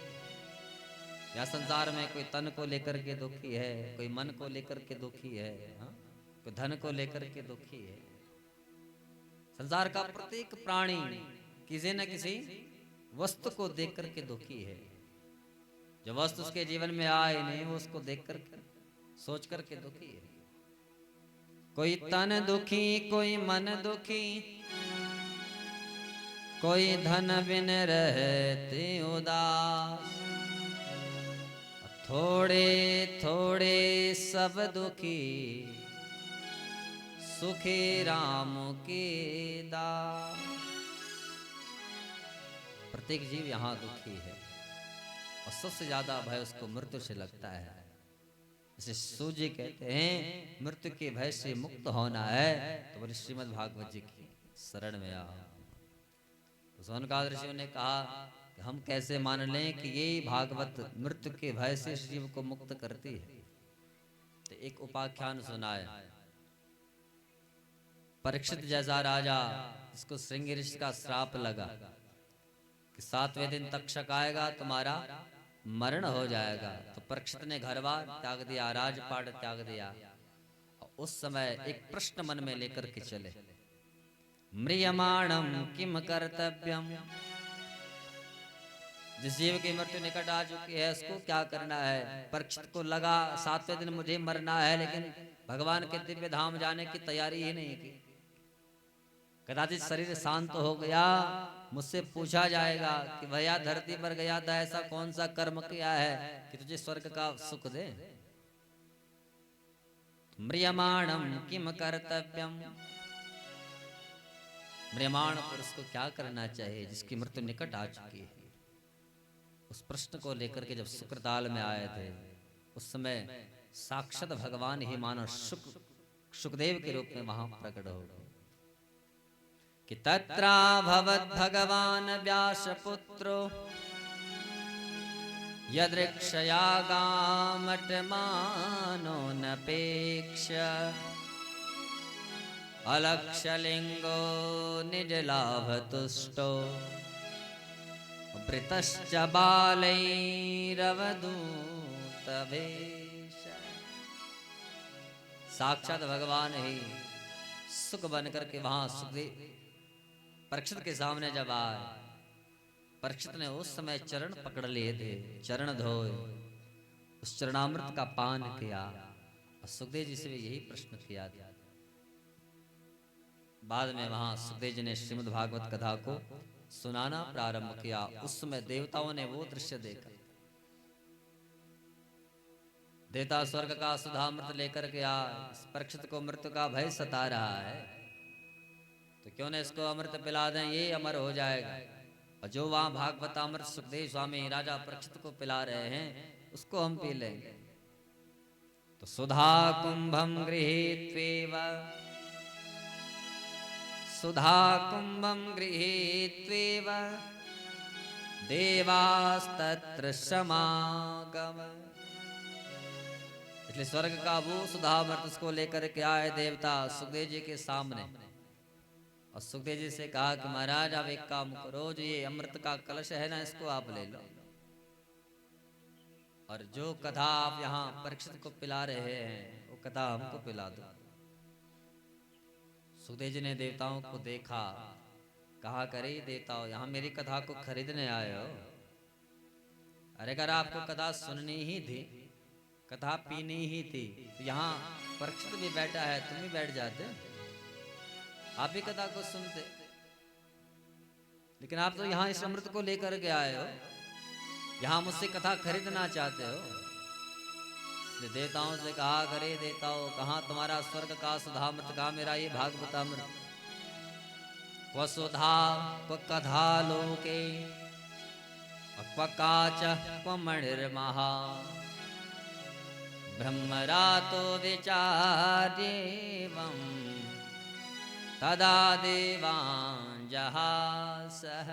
या संसार में कोई तन को लेकर के दुखी है, कोई मन को लेकर के दुखी है, हाँ? कोई धन को लेकर के दुखी है। संसार का प्रत्येक प्राणी किसी न किसी वस्तु को देख करके दुखी है। जो वस्तु उसके जीवन में आए नहीं, वो उसको देख कर सोच करके दुखी है। कोई तन दुखी, कोई मन दुखी, कोई धन बिन रहते उदास, थोड़े थोड़े सब दुखी, सुखी राम के दास। प्रत्येक जीव यहाँ दुखी है और सबसे ज्यादा भय उसको मृत्यु से लगता है। इसे सूत जी कहते हैं, मृत्यु के भय से मुक्त होना है तो बोले श्रीमद् भागवत जी की शरण में आओ। तो सौनकादि ऋषियों ने कहा कि हम कैसे मान लें कि ये भागवत मृत्यु के भय से शिव को मुक्त करती है। तो एक उपाख्यान सुनाए। परीक्षित जैसा राजा, जिसको श्रृंगी ऋषि का श्राप लगा कि 7वें दिन तक्षक आएगा, तुम्हारा मरण हो जाएगा। तो परीक्षित ने घरबार त्याग दिया, राजपाट त्याग दिया। और उस समय एक प्रश्न मन में लेकर के चले, म्रियमाणम किम कर्तव्यम। जिस जीव की मृत्यु निकट आ चुकी है उसको क्या करना है। परीक्षित को लगा 7वें दिन मुझे मरना है, लेकिन भगवान के दिव्य धाम जाने की तैयारी ही नहीं की। कदाचित शरीर शांत हो गया, मुझसे पूछा जाएगा कि भैया धरती पर गया था, ऐसा कौन सा कर्म किया है कि तुझे स्वर्ग का सुख दे। म्रियमाणम किम कर्तव्यम। म्रियमाण पुरुष को क्या करना चाहिए जिसकी मृत्यु निकट आ चुकी है। उस प्रश्न को लेकर के जब शुक्रताल में आए थे, उस समय साक्षात भगवान ही मानो सुखदेव के रूप में वहां प्रकट हो गए कि तत्रा भवत् भगवान व्यासपुत्रो यदृक्षयागामटमानो नपेक्ष अलक्षलिंगो निजलाभतुष्टो वृतश्च बालैरवधूतवेश। साक्षात भगवान ही सुख बन करके वहां सुखदेव परीक्षित के सामने जब आए, परीक्षित ने उस समय चरण पकड़ लिए थे, चरण धोए, उस चरणामृत का पान किया और सुखदेव जी से भी यही प्रश्न किया था। बाद में वहां सुखदेव जी ने श्रीमद् भागवत कथा को सुनाना प्रारंभ किया। उस समय देवताओं ने वो दृश्य देखा। देवता स्वर्ग का सुधामृत लेकर के इस परीक्षित को मृत्यु का भय सता रहा है, तो क्यों न इसको अमृत पिला दें, ये अमर हो जाएगा। और जो वहां भागवत अमृत सुखदेव स्वामी राजा परीक्षित को पिला रहे हैं, उसको हम पी लेंगे। तो सुधा कुंभम गृहीत्वेव, सुधा कुंभम गृहीत्वेव देवास्तत्र समागम। इसलिए स्वर्ग का वो सुधामृत उसको लेकर के आए देवता सुखदेव जी के सामने। और सुखदेव जी से कहा कि महाराज आप एक काम करो, जो ये अमृत का कलश है ना, इसको आप ले लो। और जो कथा आप यहाँ परीक्षित को पिला रहे हैं वो कथा हमको पिला दो। सुखदेव जी ने देवताओं को देखा, कहा करे देवताओं यहाँ मेरी कथा को खरीदने आए हो? अरे अगर आपको कथा सुननी ही थी, कथा पीनी ही थी, तो यहाँ परीक्षित भी बैठा है, तुम भी बैठ जाते, आप भी कथा को सुनते। लेकिन आप तो यहाँ इस अमृत को लेकर के आए हो, यहाँ मुझसे कथा खरीदना चाहते हो। इसलिए देवताओं से कहा करे देवताओं कहाँ तुम्हारा स्वर्ग का सुधामृत, कहाँ मेरा ये भागवतामृत? क्व सुधा क्व कथा लोके क्व काच क्व मणिर्महा ब्रह्मरातो विचार्येवं तदा देवान् जहासः।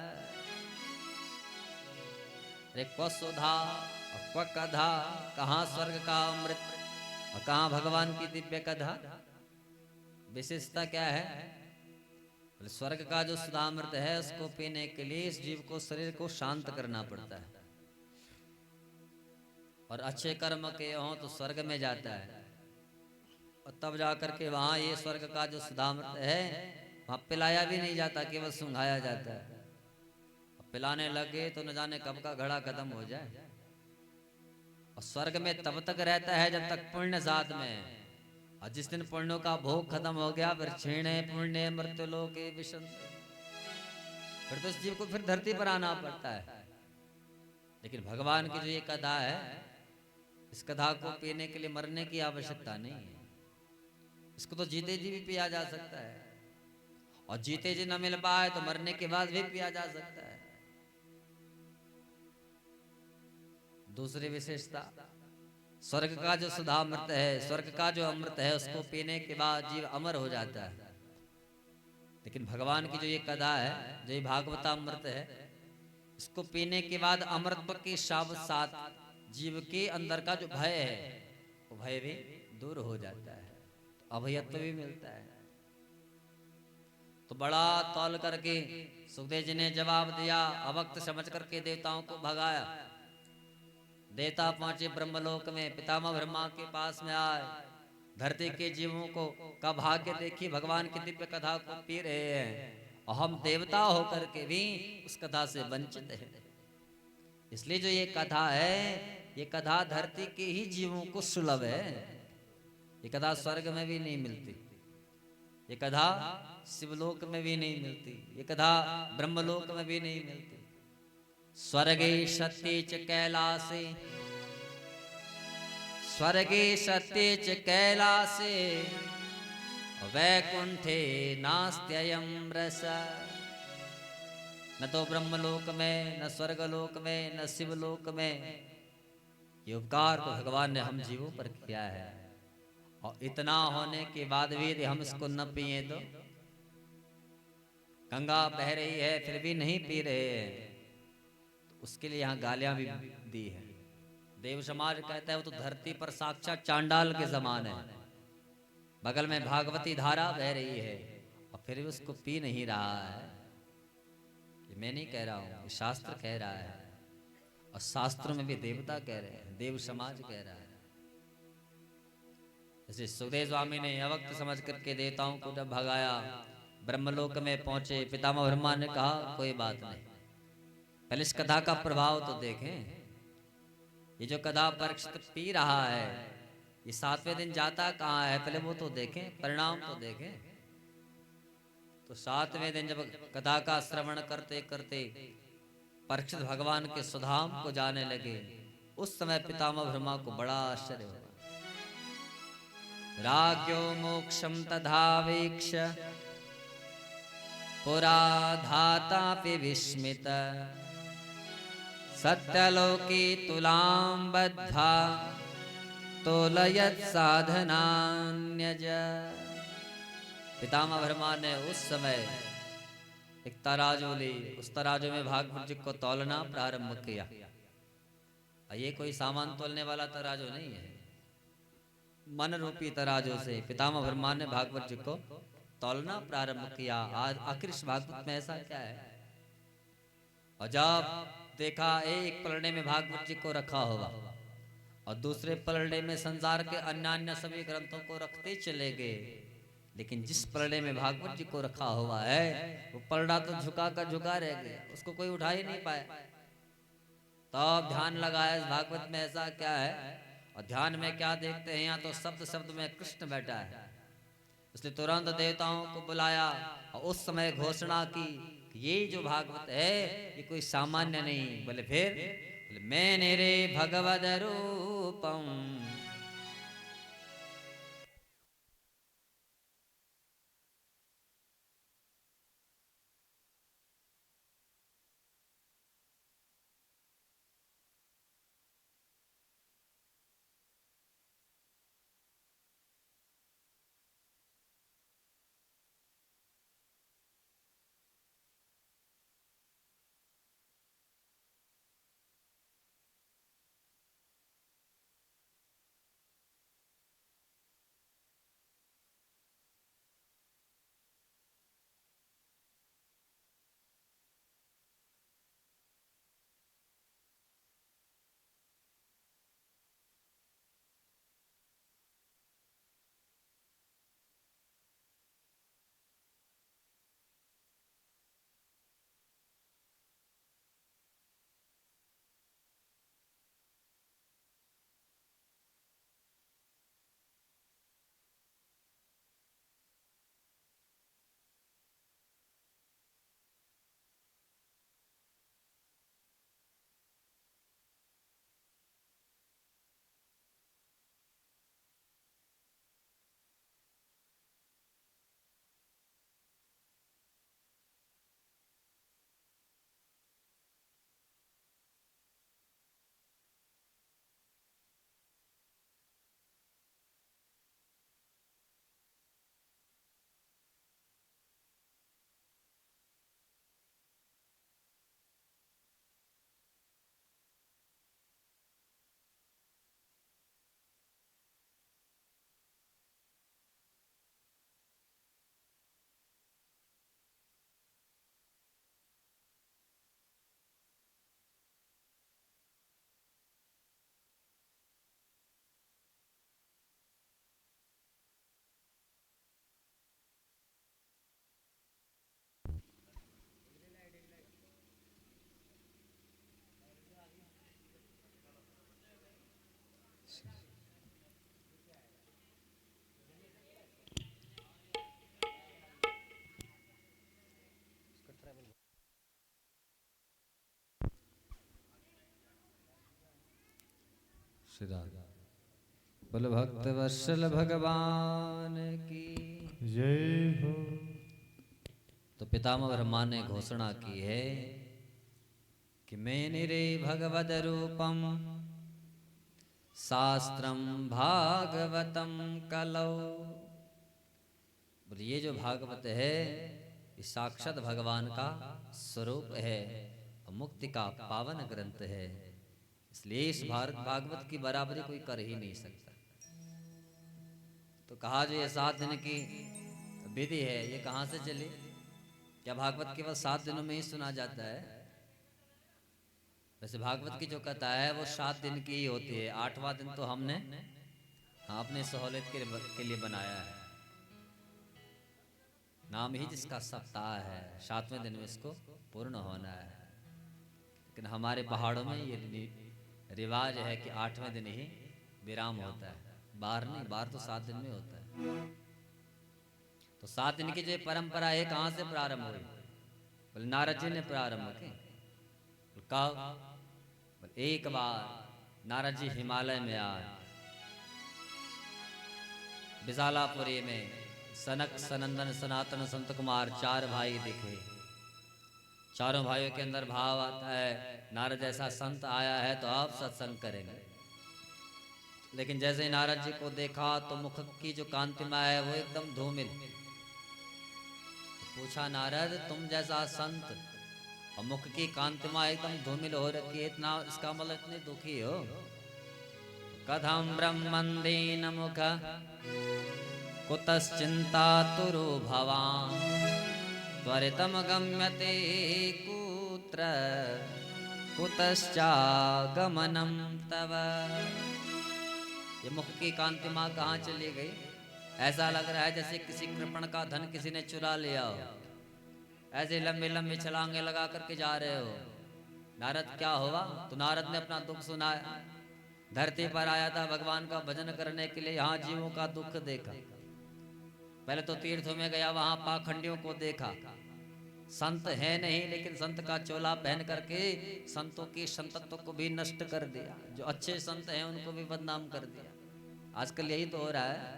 रे क्व सुधा क्व कथा, कहाँ स्वर्ग का अमृत और कहाँ भगवान की दिव्य कथा? विशेषता क्या है? स्वर्ग का जो सुधामृत है उसको पीने के लिए इस जीव को, शरीर को शांत करना पड़ता है, और अच्छे कर्म के हों तो स्वर्ग में जाता है, और तब जाकर के वहां ये स्वर्ग का जो सुधामृत है वहां पिलाया भी नहीं जाता, केवल सुंघाया जाता है। पिलाने लगे तो न जाने कब का घड़ा खत्म हो जाए। और स्वर्ग में तब तक रहता है जब तक पुण्य साथ में है, और जिस दिन पुण्यों का भोग खत्म हो गया फिर क्षीणे पुण्य मृत्युलोके विशन्ति, फिर तो इस जीव को फिर धरती पर आना पड़ता है। लेकिन भगवान की जो ये कथा है, इस कथा को पीने के लिए मरने की आवश्यकता नहीं है। इसको तो जीते जी भी पिया जा सकता है, और जीते जी न मिल पाए तो मरने के बाद भी पिया जा सकता है। दूसरी विशेषता, स्वर्ग का जो सुधामृत है, स्वर्ग का जो अमृत है, उसको पीने के बाद जीव अमर हो जाता है। लेकिन भगवान की जो ये कथा है, जो ये भागवतामृत है, इसको पीने के बाद अमृत के साथ जीव के अंदर का जो भय है वो भय भी दूर हो जाता है, तो अभयत्व भी मिलता है। तो बड़ा तौल करके सुखदेव जी ने जवाब दिया, अवक्त समझ करके देवताओं को भगाया। देवता पहुंचे ब्रह्मलोक में, पितामह ब्रह्मा के पास में आए, धरती के जीवों को का भाग्य देखिए, भगवान की दिव्य कथा को पी रहे हैं, और हम देवता होकर के भी उस कथा से वंचित हैं। इसलिए जो ये कथा है, ये कथा धरती के ही जीवों को सुलभ है। ये कथा स्वर्ग में भी नहीं मिलती, ये कथा शिवलोक में भी नहीं मिलती, ये कथा ब्रह्मलोक में भी नहीं मिलती। स्वर्गे सत्ये च कैलासे, स्वर्गे सत्ये च कैलासे वैकुंठे नास्त्ययं रस। न तो ब्रह्मलोक में, न स्वर्गलोक में, न शिवलोक में ये उपकार तो भगवान ने हम जीवों पर किया है, और इतना होने के बाद भी यदि हम इसको न पिए तो, गंगा बह रही है फिर भी नहीं पी रहे हैं, तो उसके लिए यहाँ गालियां भी दी है। देव समाज कहता है वो तो धरती पर साक्षात चांडाल के समान है, बगल में भागवती धारा बह रही है और फिर भी उसको पी नहीं रहा है। ये मैं नहीं कह रहा हूं, ये शास्त्र कह रहा है, और शास्त्रों में भी देवता कह रहे हैं, देव समाज कह रहा है। जैसे सुखदेव स्वामी ने अवक्त समझ करके देवताओं को जब भगाया, ब्रह्मलोक में पहुंचे, पितामह ब्रह्मा ने कहा कोई बात नहीं, पहले इस कथा का प्रभाव तो देखें। ये जो कथा परीक्षित पी रहा है, ये 7वें दिन जाता कहाँ है, पहले वो तो देखें, परिणाम तो देखें। तो 7वें दिन जब कथा का श्रवण करते करते परीक्षित भगवान के सुधाम को जाने लगे, उस समय पितामह ब्रह्मा को बड़ा आश्चर्य हुआ। राज्ञो मोक्षम तथावेक्ष पुरा धातापि विस्मित सत्यलोकी तुलां बद्धा तोलयत् साधनान्यज। पितामह ब्रह्मा ने उस समय एक तराजू ली, उस तराजू में भागवत जी को तौलना प्रारंभ किया। ये कोई सामान तोलने वाला तराजू नहीं है, मन रूपी तराजू से पितामह ब्रह्मा ने भागवत जी को तौलना प्रारंभ किया। आज आखिर इस भागवत में ऐसा क्या है? और जब देखा एक पलड़े में भागवत जी को रखा होगा, और दूसरे पलड़े में संसार के अन्य अन्य सभी ग्रंथों को रखते चले गए। लेकिन जिस पलड़े में भागवत जी को रखा हुआ है वो पलड़ा तो झुका का झुका रह गया, उसको कोई उठा ही नहीं पाया। तब ध्यान लगाया इस भागवत में ऐसा क्या है, और ध्यान में क्या देखते हैं, यहाँ तो शब्द शब्द में कृष्ण बैठा है। इसलिए तुरंत देवताओं को बुलाया और उस समय घोषणा की कि ये जो भागवत है ये कोई सामान्य नहीं। बोले फिर, बोले मैं निरे भगवद रूपम। श्री राधा बोल भक्त वत्सल भगवान की जय हो। तो पितामह ब्रह्मा ने घोषणा की है कि मैं निरे भगवद रूपम शास्त्रम भागवतम कलौ। बोले ये जो भागवत है ये साक्षात भगवान का स्वरूप है और मुक्ति का पावन ग्रंथ है। इसलिए इस भागवत की बराबरी कोई कर ही नहीं सकता। तो कहा जो ये 7 दिन की विधि है ये कहाँ से चली? क्या भागवत केवल 7 दिनों में ही सुना जाता है? वैसे भागवत की जो कथा है वो 7 दिन की ही होती है। 8वां दिन तो हमने अपने सहूलियत के लिए बनाया है। नाम ही जिसका सप्ताह है, 7वें दिन में इसको पूर्ण होना है। लेकिन हमारे पहाड़ों में ये रिवाज है कि 8वें दिन ही विराम होता है, बाहर नहीं। बाहर तो 7 दिन में होता है। तो 7 दिन की जो परंपरा है कहाँ से प्रारंभ हुई? बोले नारद जी ने प्रारंभ की। कब? एक बार नारद जी हिमालय में आए, विशालापुरी में सनक सनंदन सनातन संत कुमार 4 भाई दिखे। चारों भाइयों के अंदर भाव आता है नारद जैसा संत आया है तो आप सत्संग करेंगे। लेकिन जैसे ही नारद जी को देखा तो मुख की जो कांतिमा है वो एकदम धूमिल। तो पूछा नारद तुम जैसा संत और मुख की कांतिमा एकदम धूमिल हो रखी है, इतना इसका मतलब इतने दुखी हो? कथम ब्रह्मंदीन मुख कुतश्चिंतातुरो भवान् त्वरितम गम्यते कुत्र कुतश्चागमनं तव। ये मुख की कांति माँ कहाँ चली गई? ऐसा लग रहा है जैसे किसी कृपण का धन किसी ने चुरा लिया हो। ऐसे लंबे लंबे छलांगे लगा करके जा रहे हो। नारद क्या हुआ? तो नारद ने अपना दुख सुनाया। धरती पर आया था भगवान का भजन करने के लिए, यहाँ जीवों का दुख देखा। पहले तो तीर्थों में गया, वहां पाखंडियों को देखा। संत है नहीं लेकिन संत का चोला पहन करके संतों की संतत्व को भी नष्ट कर दिया। जो अच्छे संत हैं उनको भी बदनाम कर दिया। आजकल यही तो हो रहा है।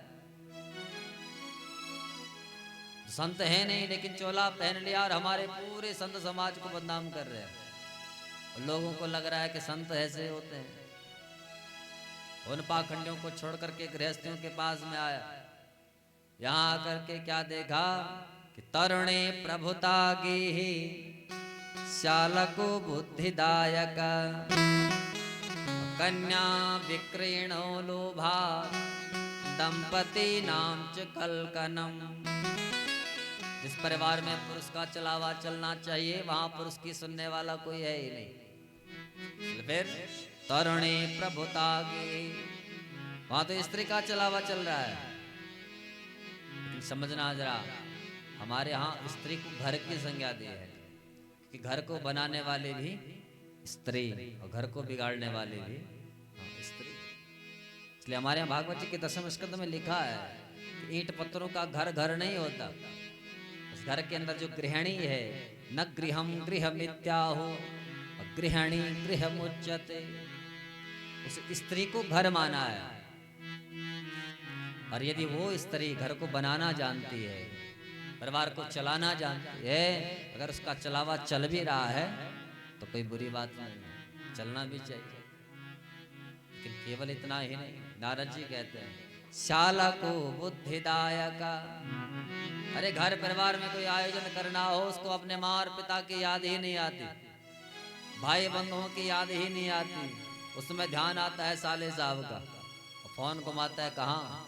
संत है नहीं लेकिन चोला पहन लिया और हमारे पूरे संत समाज को बदनाम कर रहे हैं। लोगों को लग रहा है कि संत ऐसे होते हैं। उन पाखंडियों को छोड़ करके गृहस्थियों के पास में आया। यहाँ आकर के क्या देखा कि तरुणे प्रभुता गी शालको बुद्धिदायक कन्या विक्रीणो लोभा दंपति नाम च कलकनम। जिस परिवार में पुरुष का चलावा चलना चाहिए वहां पुरुष की सुनने वाला कोई है ही नहीं। फिर तरुणी प्रभुता गी, वहां तो स्त्री का चलावा चल रहा है। लेकिन समझना जरा, हमारे यहाँ स्त्री को घर की संज्ञा दी है कि घर को बनाने वाले भी स्त्री और घर को बिगाड़ने वाले भी स्त्री। इसलिए हमारे यहाँ भागवत जी के 10वें स्कंद में लिखा है कि ईंट पत्थरों का घर घर नहीं होता। उस घर के अंदर जो गृहिणी है, न गृहम गृहमित्याहो गृहिणी गृहमुच्यते, उस स्त्री को घर माना है। और यदि वो स्त्री घर को बनाना जानती है, परिवार को चलाना जानती है, अगर उसका चलावा चल भी रहा है तो कोई बुरी बात नहीं है, चलना भी चाहिए। लेकिन केवल इतना ही नहीं, नारद जी कहते हैं शाला को बुद्धिदायका। अरे घर परिवार में कोई आयोजन करना हो, उसको अपने माँ और पिता की याद ही नहीं आती, भाई बंधुओं की याद ही नहीं आती। उसमें ध्यान आता है साले साहब का, फोन घुमाता है कहाँ?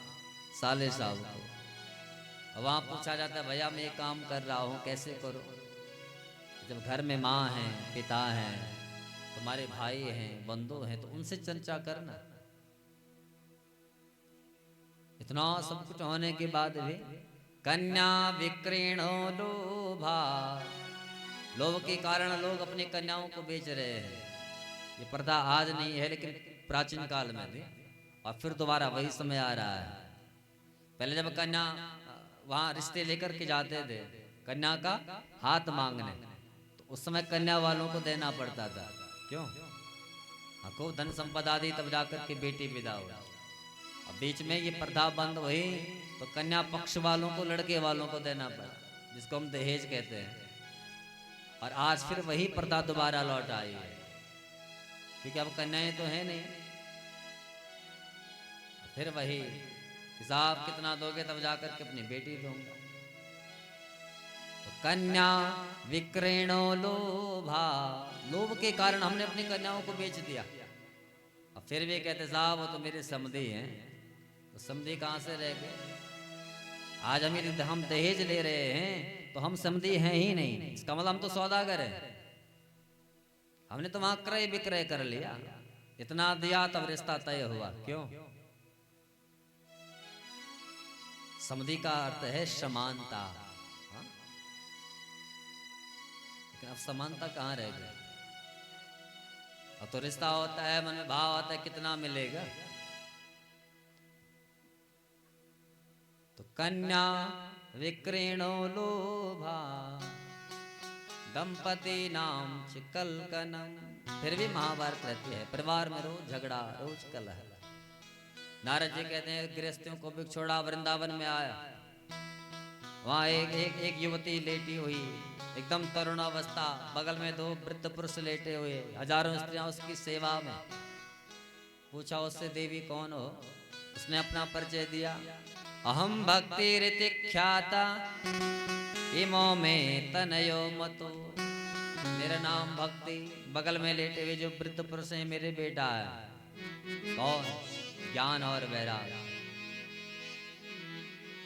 साले साहब को। वहां पूछा जाता है भैया मैं ये काम कर रहा हूँ कैसे करो? जब घर में माँ है, पिता है, तुम्हारे भाई हैं, बंधु हैं, तो उनसे चर्चा करना। इतना सब कुछ होने के बाद भी कन्या विक्रीणो लोभा, लोभ के कारण लोग अपनी कन्याओं को बेच रहे हैं। ये प्रथा आज नहीं है लेकिन प्राचीन काल में थी और फिर दोबारा वही समय आ रहा है। पहले जब कन्या वहां रिश्ते लेकर के जाते थे कन्या का हाथ मांगने, तो उस समय कन्या वालों को देना पड़ता था। क्यों? खूब धन संपदा दी तब जाकर के बेटी विदा हुआ। अब बीच में ये प्रथा बंद हुई तो कन्या पक्ष वालों को लड़के वालों को देना पड़ा, जिसको हम दहेज कहते हैं। और आज फिर वही प्रथा दोबारा लौट आई है, क्योंकि अब कन्याएं तो है नहीं। फिर वही कि साहब कितना दोगे तब जाकर के अपनी बेटी दूंगा। तो कन्या विक्रीणो लोभा, लोभ के कारण हमने अपनी कन्याओं को बेच दिया। अब फिर भी कहते साहब वो तो मेरे समधी हैं। तो समधी कहाँ से रह गए? आज हम दहेज ले रहे हैं तो हम समधी हैं ही नहीं, इसका मतलब हम तो सौदागर हैं। हमने तो वहां क्रय विक्रय कर लिया, इतना दिया तब रिश्ता तय हुआ। क्यों? समधी का अर्थ है समानता। लेकिन अब समानता कहाँ रह गई? अब तो रिश्ता होता है, मन में भाव आता है कितना मिलेगा। तो कन्या विक्रीणो लोभा दंपति नाम च कलकनम। फिर भी महाभारत रहती है, परिवार में रोज झगड़ा, रोज कलह। नारद जी कहते हैं गृहस्थियों को भी छोड़ा, वृंदावन में आया। वहां एक युवती लेटी हुई, एकदम तरुण अवस्था, बगल में 2 वृद्ध पुरुष लेटे हुए, हजारों स्त्रियां उसकी सेवा में। पूछा उससे देवी कौन हो? उसने अपना परिचय दिया। अहम भक्ति रीति ख्याता इमो में तनयो मतो। मेरा नाम भक्ति, बगल में लेटे हुए जो वृद्ध पुरुष हैं मेरे बेटा है। कौन? ज्ञान और वैराग।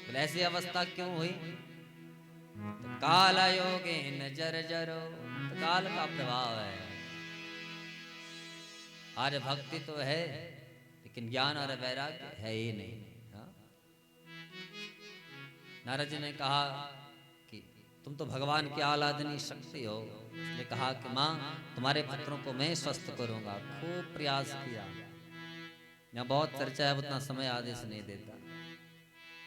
बोले ऐसी अवस्था क्यों हुई? तो काल योगे न जर जरो, तो काल का प्रभाव है। आज भक्ति तो है लेकिन ज्ञान और वैराग्य है ही नहीं। हाँ? नारद जी ने कहा कि तुम तो भगवान की आह्लादनी शक्ति हो। उसने कहा कि माँ तुम्हारे पुत्रों को मैं स्वस्थ करूंगा। खूब प्रयास किया। यहाँ बहुत चर्चा है, उतना समय आदेश नहीं देता।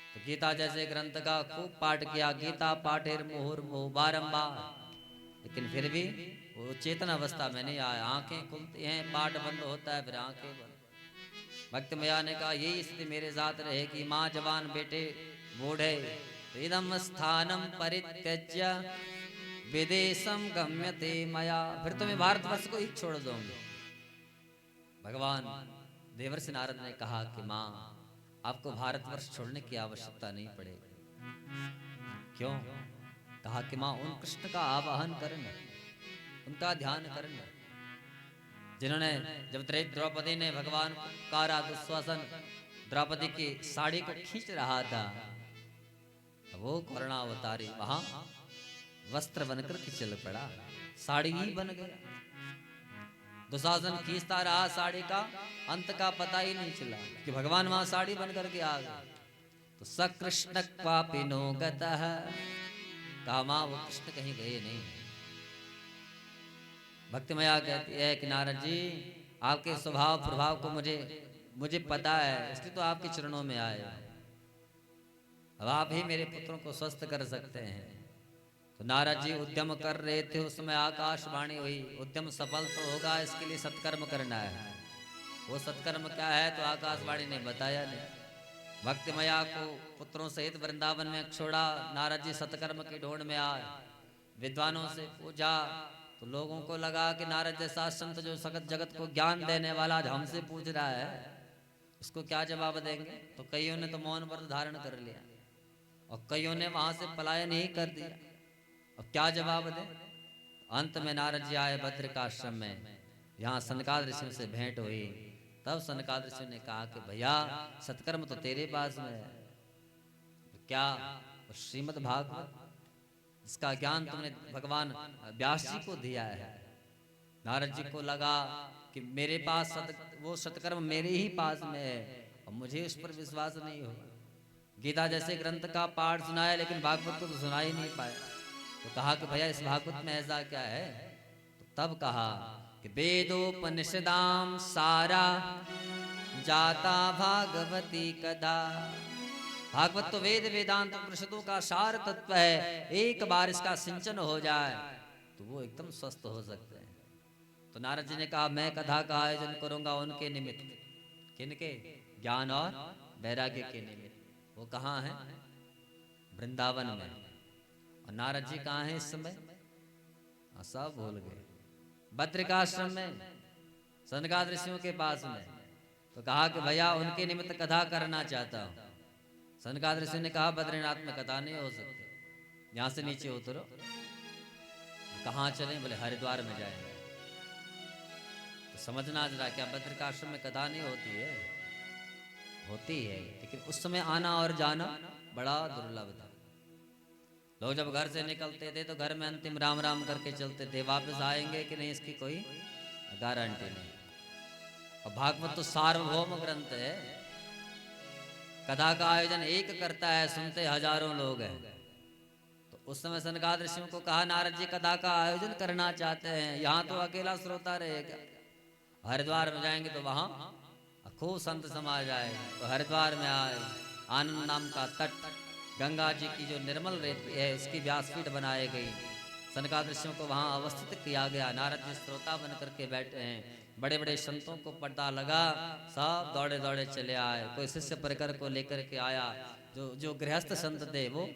तो गीता जैसे ग्रंथ का खूब पाठ किया। गीता पाठेर मुहुर्मुहु बारंबार, लेकिन फिर भी वो चेतन अवस्था में नहीं आया। आंखें खुलती हैं, पाठ बंद होता है, फिर आंखें बंद। भक्त मैया ने कहा यही स्थिति मेरे साथ रहे कि माँ जवान बेटे बूढ़े, तो इदम स्थानम परित्यज्य विदेशम गम्यते मया, फिर तो मैं भारतवर्ष को ही छोड़ दूंगा। भगवान देवर्षि नारद ने कहा कि माँ आपको भारतवर्ष छोड़ने की आवश्यकता नहीं पड़ेगी। क्यों? कहा कि माँ उन कृष्ण का आवाहन करना, उनका ध्यान करना, जिन्होंने जब द्रौपदी ने भगवान कारा दुश्वासन द्रौपदी की साड़ी को खींच रहा था, वो कर्णावतारी वहां वस्त्र बनकर के चल पड़ा, साड़ी ही बन गया। दुशासन खींचता रहा साड़ी का, अंत का पता ही नहीं चला कि भगवान वहां साड़ी बन करके आ गए। तो सकृष्ण क्वापिनो गतः, कहा मां वो कृष्ण कहीं गए नहीं। भक्तिमया कहती है कि नारद जी आपके स्वभाव प्रभाव को मुझे पता है, इसलिए तो आपके चरणों में आए। अब आप ही मेरे पुत्रों को स्वस्थ कर सकते हैं। तो नारद जी उद्यम कर रहे थे, उस समय आकाशवाणी हुई, उद्यम सफल तो होगा, इसके लिए सत्कर्म करना है। वो सत्कर्म क्या है तो आकाशवाणी ने बताया नहीं। भक्तिमया को पुत्रों सहित वृंदावन में छोड़ा। नारद जी सत्कर्म की ढूंढ में आए, विद्वानों से पूछा तो लोगों को लगा कि नारद जैसा संत जो सगत जगत को ज्ञान देने वाला हमसे पूछ रहा है, उसको क्या जवाब देंगे। तो कईयों ने तो मौन व्रत धारण कर लिया और कईयों ने वहां से पलायन ही कर दिया। अब क्या जवाब दे। अंत में नारद जी आए बद्रिकाश्रम में, यहाँ सनकादिक ऋषियों से भेंट हुई। तब सनकादिक ऋषि ने कहा कि भैया सत्कर्म तो तेरे पास में है, क्या श्रीमद् भागवत इसका ज्ञान तुमने भगवान व्यास जी को दिया है। नारद जी को लगा कि मेरे पास वो सत्कर्म मेरे ही पास में है और मुझे उस पर विश्वास नहीं हो। गीता जैसे ग्रंथ का पाठ सुनाया लेकिन भागवत को तो सुना ही नहीं पाया। तो कहा कि भैया इस भागवत में ऐसा क्या है। तो तब कहा कि वेदोपनिषदाम सारा जाता भागवती कदा। भागवत तो वेद वेदांत उपनिषदों का सार तत्व है, एक बार इसका सिंचन हो जाए तो वो एकदम स्वस्थ हो सकते हैं। तो नारद जी ने कहा मैं कथा का आयोजन करूंगा उनके निमित्त। किनके? ज्ञान और वैराग्य के निमित्त। वो कहाँ है? वृंदावन में। और नारद जी कहाँ हैं इस समय? सब भूल गए। बद्रिकाश्रम में सनकादिक ऋषियों के पास में। तो कहा कि भैया उनके निमित्त कथा करना चाहता हूं। सनकादिक ऋषि ने कहा बद्रीनाथ में कथा नहीं हो सकती, यहां से नीचे उतरो। कहाँ चलें? बोले हरिद्वार में जाएंगे। तो समझना जरा, क्या बद्रिकाश्रम में कथा नहीं होती है? होती है, लेकिन उस समय आना और जाना बड़ा दुर्लभ था। लोग जब घर से निकलते थे तो घर में अंतिम राम राम करके चलते थे, वापस आएंगे कि नहीं इसकी कोई गारंटी नहीं। और भागवत तो सार्वभौम ग्रंथ है, कथा का आयोजन एक करता है, सुनते हजारों लोग हैं। तो उस समय सनकादिक ऋषियों को कहा नारद जी कथा का आयोजन करना चाहते हैं, यहाँ तो अकेला श्रोता रहेगा। हरिद्वार में जाएंगे तो वहां खूब संत समाज आएगा। तो हरिद्वार में आए, आनंद नाम का तट, गंगा जी की जो निर्मल रहती है उसकी व्यासपीठ बनाई गई। सनकादिक ऋषियों को वहां अवस्थित किया गया। नारद जी श्रोता बन करके बैठे हैं। बड़े बड़े संतों को पता लगा, सब दौड़े दौड़े चले आए। कोई शिष्य परिकर को लेकर के आया, जो गृहस्थ संत थे वो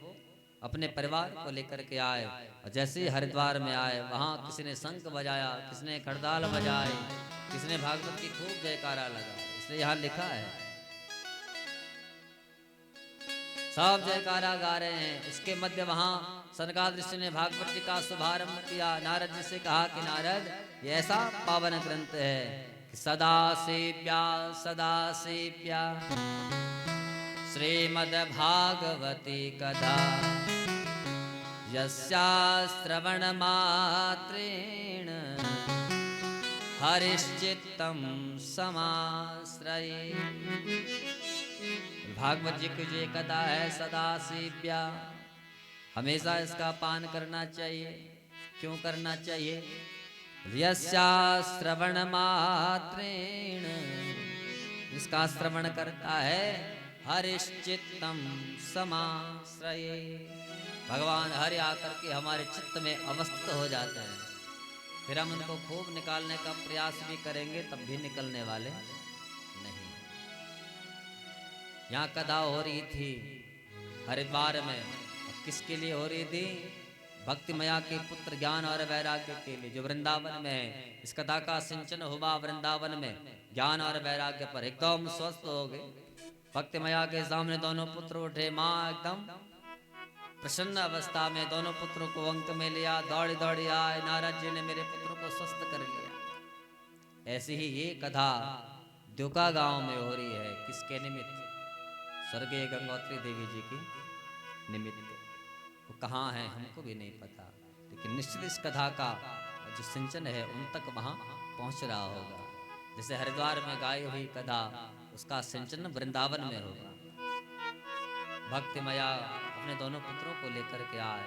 अपने परिवार को लेकर के आए। और जैसे ही हरिद्वार में आए वहां किसी ने शंख बजाया, किसी ने खड़ताल बजाए, किसी ने भागवत की खूब जयकारा लगा। इसलिए यहाँ लिखा है सब जयकारा गा रहे हैं। उसके मध्य वहां सनकादिक ऋषि ने भागवत जी का शुभारंभ किया। नारद जी से कहा कि नारद ये ऐसा पावन ग्रंथ है कि सदा सेव्या श्रीमद् भागवती कथा यस्या श्रवण मात्रेण हरिश्चित्तम समाश्रये। भागवत जी की जो कथा है सदा सेव्या, हमेशा इसका पान करना चाहिए। क्यों करना चाहिए? यस्या श्रवण मात्रेण, इसका श्रवण करता है हरिश्चित्तम समाश्रये। भगवान हरि आकर के हमारे चित्त में अवस्थित हो जाते हैं। फिर हम उनको खूब निकालने का प्रयास भी करेंगे तब भी निकलने वाले नहीं। यहाँ कथा हो रही थी हरिद्वार में। किसके लिए हो रही थी? भक्ति मैया के पुत्र ज्ञान और वैराग्य के लिए, जो वृंदावन में है। इस कथा का सिंचन हुआ वृंदावन में ज्ञान और वैराग्य पर। एकदम स्वस्थ हो गए। भक्ति मैया के सामने दोनों पुत्र उठे। माँ एकदम प्रसन्न अवस्था में दोनों पुत्रों को अंक में लिया। दौड़ी दौड़ी आए, नारद जी ने मेरे पुत्रों को स्वस्थ कर लिया। ऐसी ही ये कथा द्योका गांव में हो रही है। किसके निमित्त? स्वर्गीय गंगोत्री देवी जी की निमित्त। वो कहाँ है हमको भी नहीं पता, लेकिन निश्चित इस कथा का जो सिंचन है उन तक वहाँ पहुँच रहा होगा। जैसे हरिद्वार में गाई हुई कथा, उसका सिंचन वृंदावन में होगा। भक्ति मैया अपने दोनों पुत्रों को लेकर के आए।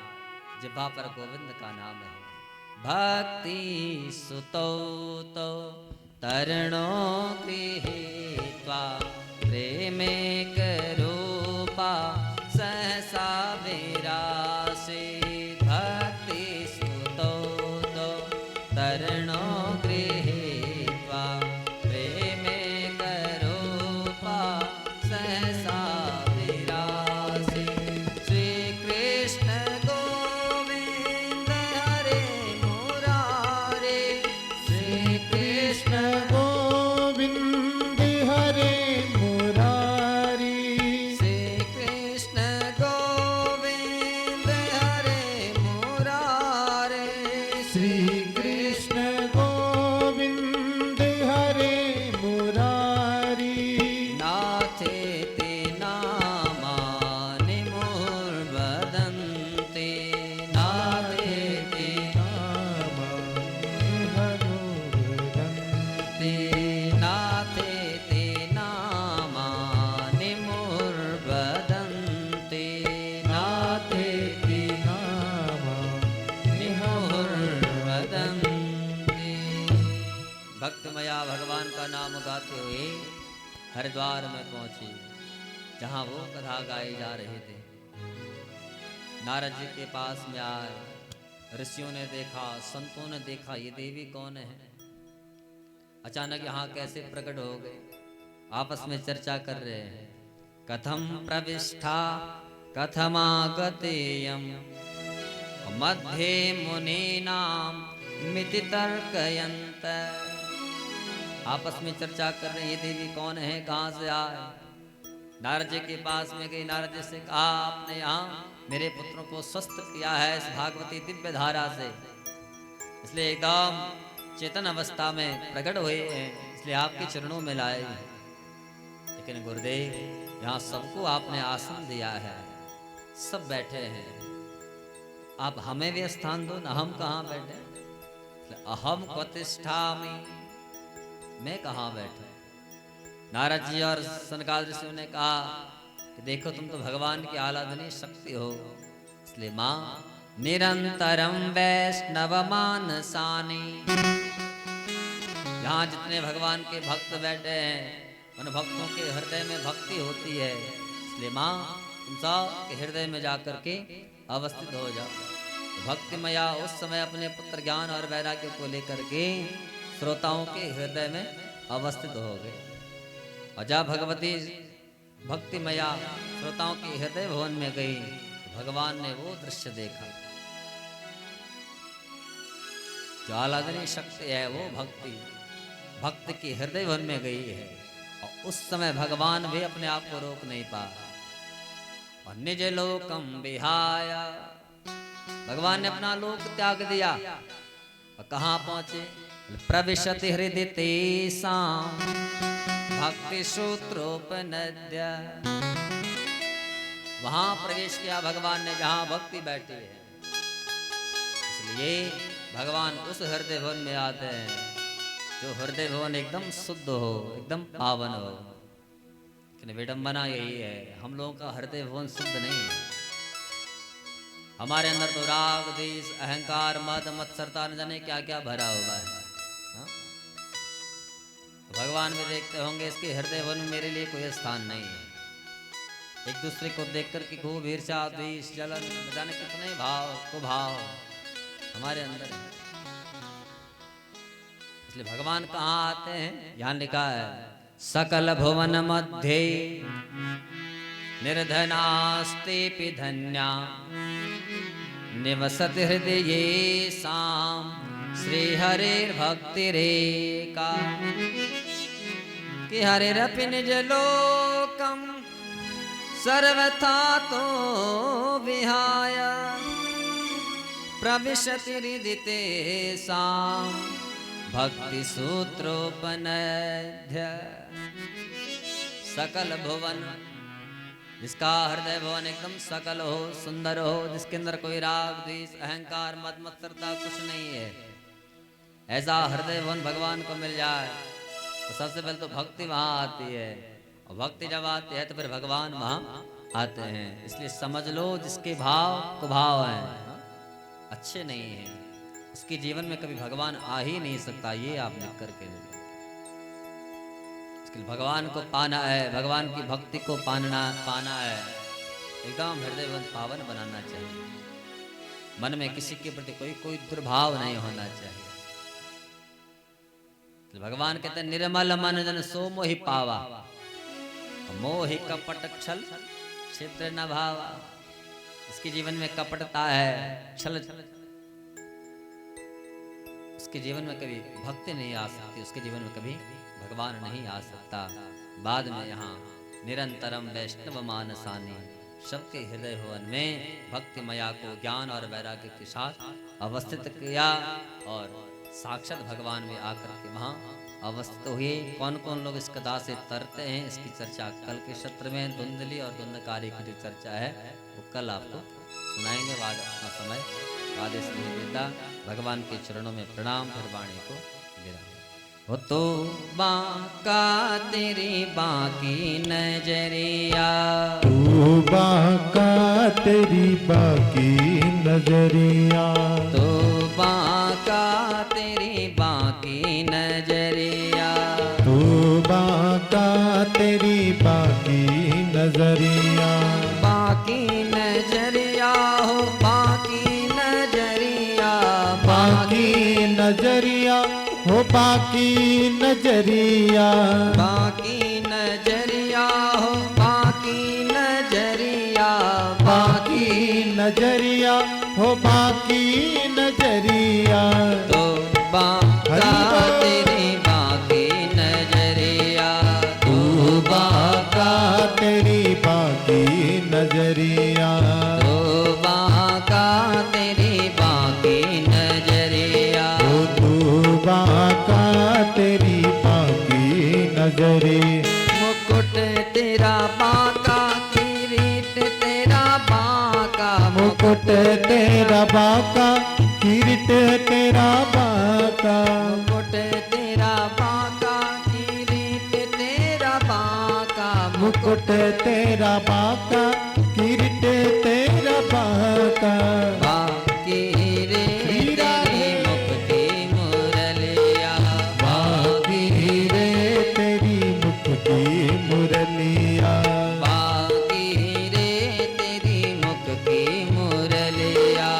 जिह्वा पर गोविंद का नाम है। भक्ति सुतो तो तरणो गृहीत्वा प्रेमेक रूपा सहसा विरासे। भक्ति सुतो तो तरणो गृहीत्वा प्रेमेक रूपा सहसा विरासे। श्री कृष्ण गोविंद हरे मुरारे। श्री कृष्ण गोविंद हरे मुरारी। श्री कृष्ण गोविंद हरे मुरारे। श्री कृष्ण गोविंद हरे मुरारी। नाथेति नामानि मुहुर्वदन्ति। नाथेति नामानि हनुवदन्ति। नाथेति नामानि मुहुर्वदन्ति। नाथेति नामानि मुहुर्वदन्ति। भक्तमया भगवान का नाम गाते हुए हरिद्वार में पहुंची, जहां वो कथा गाई जा रही थी। नारद जी के पास में आए। ऋषियों ने देखा, संतों ने देखा, ये देवी कौन है? अचानक यहाँ कैसे प्रकट हो गए? आपस में चर्चा कर रहे हैं। कथम प्रविष्ठा कथमागतेयम मध्ये मुनीनाम मिति तर्कयन्त। आपस में चर्चा कर रहे हैं, ये देवी कौन है, कहाँ से आए? नारद जी के पास में गई। नारद जी से कहा, आपने यहाँ मेरे पुत्रों को स्वस्थ किया है इस भागवती दिव्य धारा से, इसलिए एकदम चेतन अवस्था में प्रकट हुए हैं, इसलिए आपके चरणों में लाए हैं। लेकिन गुरुदेव, यहाँ सबको आपने आसन दिया है, सब बैठे हैं, आप हमें भी स्थान दो ना। हम कहाँ बैठे? अहम क्वतिष्ठामि, मैं कहाँ बैठा? नारद जी और सनकादिक ऋषियों ने कहा कि देखो, तुम तो भगवान की आराधनीय शक्ति हो, इसलिए माँ निरंतरम वैष्णव मानसानि। यहाँ जितने भगवान के भक्त बैठे हैं, उन भक्तों के हृदय में भक्ति होती है, इसलिए माँ तुम सब के हृदय में जाकर के अवस्थित हो जाओ। भक्ति मैया उस समय अपने पुत्र ज्ञान और वैराग्य को लेकर के श्रोताओं के हृदय में अवस्थित हो गए। और जब भगवती भक्ति मैया श्रोताओं के हृदय भवन में गई, तो भगवान ने वो दृश्य देखा। जो आराधनीय शक्ति है वो भक्ति भक्त के हृदय भवन में गई है। और उस समय भगवान भी अपने आप को रोक नहीं पा। और निज लोकम विहाया, भगवान ने अपना लोक त्याग दिया और कहाँ पहुंचे? प्रविशति हृदय तेषां भक्ति सूत्रोपनद्य। वहां प्रवेश किया भगवान ने जहां भक्ति बैठी है। इसलिए भगवान उस हृदय भवन में आते हैं जो हृदय भवन एकदम शुद्ध हो, एकदम पावन हो। लेकिन विडंबना यही है, हम लोगों का हृदय भवन शुद्ध नहीं है। हमारे अंदर तो राग, द्वेष, अहंकार, मद, मत्सरता न जाने क्या क्या भरा हुआ है। हाँ? तो भगवान भी देखते होंगे इसके हृदय भवन में मेरे लिए कोई स्थान नहीं है। एक दूसरे को देख कर के खूब ईर्ष्या, द्वेष, जलन, न जाने कितने भाव कुभाव हमारे अंदर है। इसलिए भगवान कहाँ आते हैं? यहाँ लिखा है सकल भुवन मध्य निर्धनास्तेऽपि धन्या निवसति हृदयेषां श्रीहरिर्भक्तिरेका। कि हरिरपि निजलोकं सर्वथा तो विहाय प्रविशति हृदि तेषां भक्ति सूत्रोपनध्य। सकल भुवन, जिसका हृदय भवन एकदम सकल हो, सुंदर हो, जिसके अंदर कोई राग, द्वेष, अहंकार, मद मत्सरता कुछ नहीं है, ऐसा हृदय भवन भगवान को मिल जाए तो सबसे पहले तो भक्ति वहां आती है। और भक्ति जब आती है तो फिर भगवान वहां आते हैं। इसलिए समझ लो जिसके भाव कुभाव हैं, अच्छे नहीं है, उसके जीवन में कभी भगवान आ ही नहीं सकता। ये आप लिख करके ले। भगवान को पाना है, भगवान की भक्ति को पाना है, एकदम हृदय पावन बनाना चाहिए। मन में किसी के प्रति कोई दुर्भाव नहीं होना चाहिए। तो भगवान कहते हैं निर्मल मन जन सो मोहि पावा मोहि कपट छल क्षेत्र न भावा। इसके जीवन में कपटता है, छल, उसके जीवन में कभी भक्ति नहीं आ सकती, उसके जीवन में कभी भगवान नहीं आ सकता। बाद में यहाँ निरंतरम वैष्णव मानसानी, सबके हृदय भवन में भक्ति मया को ज्ञान और वैराग्य के साथ अवस्थित किया और साक्षात भगवान में आकर के वहाँ अवस्थित हुए। कौन कौन लोग इस कथा से तरते हैं, इसकी चर्चा कल के सत्र में धुंधली और धुंधकारी की जो चर्चा है वो कल आपको सुनाएंगे। बाद अपना समय आदेश नहीं देता। भगवान के चरणों में प्रणाम, फिर वाणी को विराम। वो तो बांका तेरी बाकी नजरिया, तू बांका तेरी बाकी नजरिया, तो बांका तेरी बाकी नजरिया, तू बांका तेरी बाकी नजरिया, बाकी नजरिया हो बाकी नजरिया, बाकी नजरिया हो बाकी नजरिया, बाकी नजरिया हो बाकी नजरिया, बाकी नजरिया हो बाकी नजरिया। तो बांका तेरी बाकी नजरिया, तू बांका तेरी बाकी नजरिया, तो बांका तेरी बाकी नजरिया, तू बांका तेरी बाकी नजरे। मुकुट तेरा बांका, किरीट तेरा बांका, मुकुट तेरा बांका, किरीट तेरा बांका, मुकुट तेरा बांका, किरीट तेरा बांका, मुकुट तेरा बांका, किरीट तेरा बांका। बाकी रे तेरी मुक्ति मुरलिया, बाकी रे तेरी मुक्ति मुरलिया, बाकी रे तेरी मुक्ति मुरलिया,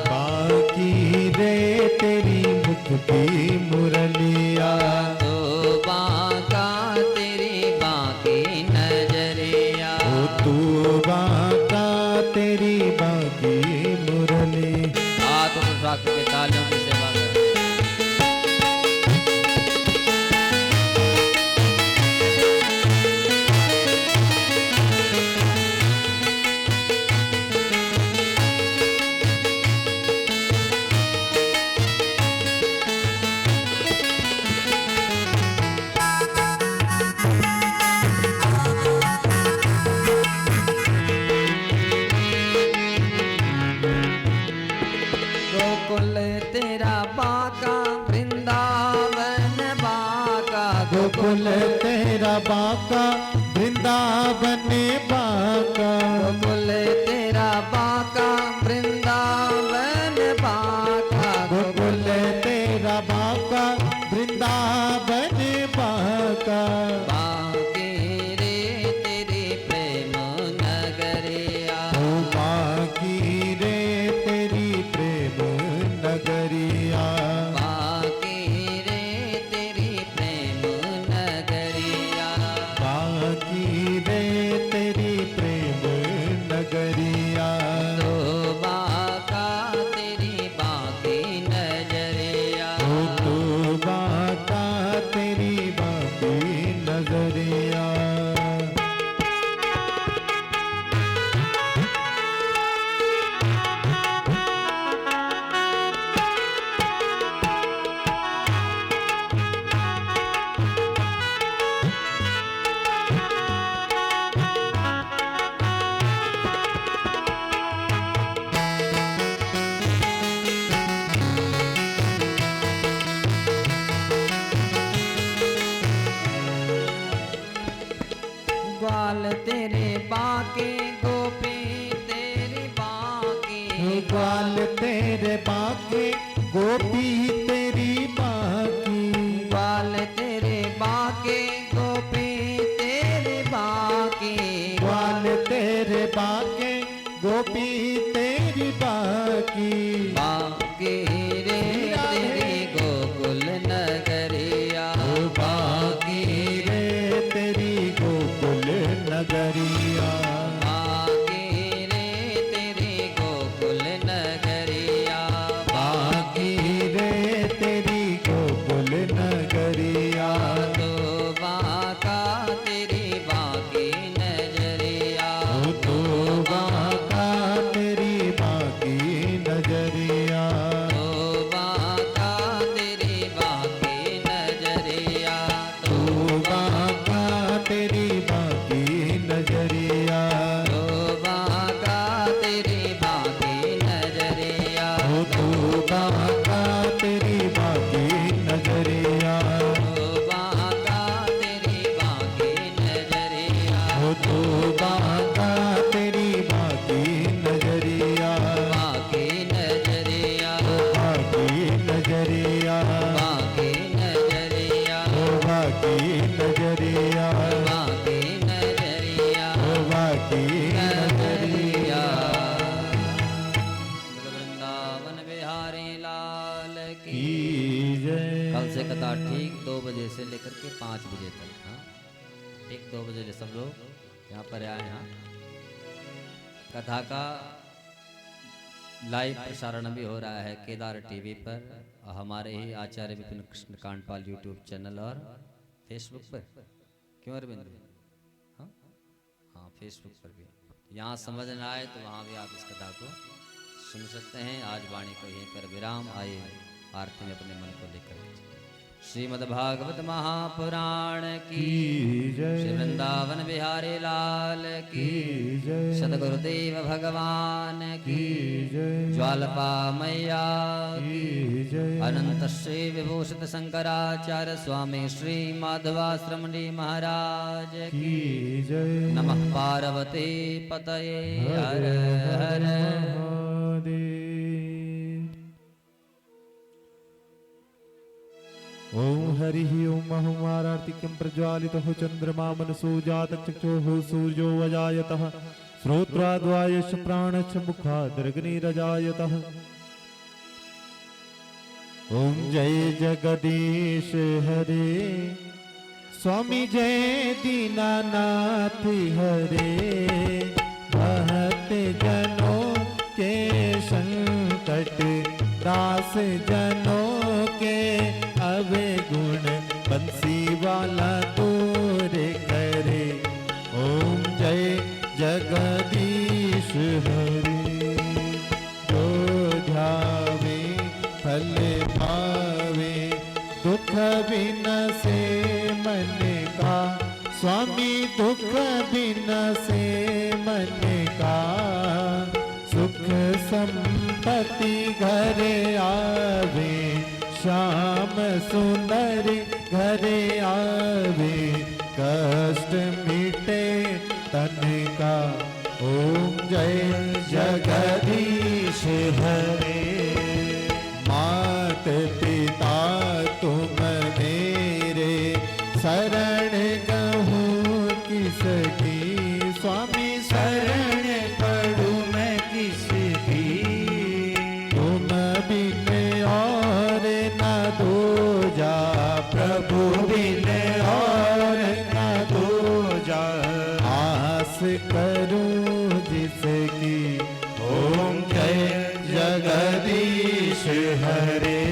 बाकी रे तेरी मुक्ति मुरलिया। तो बांका तेरी बाकी नजरिया, ओ तू बांका तेरी बाकी मुरलिया। बाका वृंदावन बाका, गोकुल तेरा बाका वृंदावन बाका, गोकुल तेरा बाका वृंदावन बाका, बाकी रे तेरी प्रेम नगरिया, ओ बाकी रे तेरी प्रेम नगरिया, बाकी रे तेरी प्रेम नगरिया, बाकी रे तेरी प्रेम नगरिया, तो बाका तेरी बाकी नजरिया, ओ तो बाका तेरी बाकी नजरिया। ग्वाल तेरे बाके गोपी तेरी बाकी, ग्वाल तेरे बाके गोपी तेरी बाकी, ग्वाल तेरे बाके गोपी तेरे बाकी, ग्वाल तेरे बाके गोपी तेरी बाकी, बाकी रे तेरी गोकुल नगरिया, ओ बाकी रे तेरी गोकुल नगरिया, बाकी रे तेरी गोकुल नगरिया, बाकी रे तेरी गोकुल नगरिया, तो बाका तेरी बाकी नजरिया, ओ तो बाका तेरी बाकी नजरिया, तो बाका तेरी बाकी नजरिया, तो बाका तेरी बाकी नजरिया, तो बाका तेरी बाकी नजरिया, ओ तो बाका तेरी बाकी नजरिया, तो बाका तेरी बाकी नजरिया, ओ तो बाका तेरी बाकी नजरिया, बाकी नजरिया, बाकी नजरिया, बाकी नजरिया, ओ बाकी नजरिया, बाकी नजरिया, ओ बाकी नजरिया। वृंदावन बिहारी लाल की की जय। कल से कथा ठीक 2 बजे से लेकर के 5 बजे तक। हाँ ठीक 2 बजे ले सब लोग यहाँ पर आए हैं। कथा का लाइव प्रसारण भी हो रहा है केदार टीवी पर और हमारे ही आचार्य विपिन कृष्ण कांडपाल यूट्यूब चैनल और फेसबुक पर। क्यों अरविंद? हाँ हाँ फेसबुक पर भी। यहाँ समझ न आए तो वहाँ भी आप इस कथा को सुन सकते हैं। आज वाणी को यहीं पर विराम। आइए आरती में अपने मन को लेकर के श्रीमद् भागवत महापुराण की जय। श्री वृंदावन बिहारी लाल की जय। सदगुरुदेव भगवान की जय। ज्वालपा मैया की जय। अनंत श्री विभूषित शंकराचार्य स्वामी श्री माधवाश्रमणी महाराज की जय। नमः पार्वती पतये हर हर ओम हरि ओम अहुमारार्तिक्यं प्रज्वालितः चंद्रमा मनसो जातचक्षुः सूर्यो अजायतः श्रोत्राद्वायश्च प्राणश्च मुखादग्निरजायतः। ओम जय जगदीश हरे स्वामी जय दीनानाथ हरे भक्त जनों के संकट दास जनों के अवे गुण बंसी वाला दूर करे। ओम जय जगदीश हरे जो ध्यावे फल पावे दुख बिन से मन का स्वामी दुख बिन से मन का सुख संपत्ति घर आवे श्याम सुंदर घर आवे। कष्ट मिटे तन का। ओम जय जगदीश हरे। मात पिता तुम मेरे शरण कहूँ किसकी। स्वामी शरण पढ़ूं मैं किसकी। तुम बिन और न दूजा, प्रभु बिन और न दूजा। आस करूं जिसकी। ओम जय जगदीश हरे।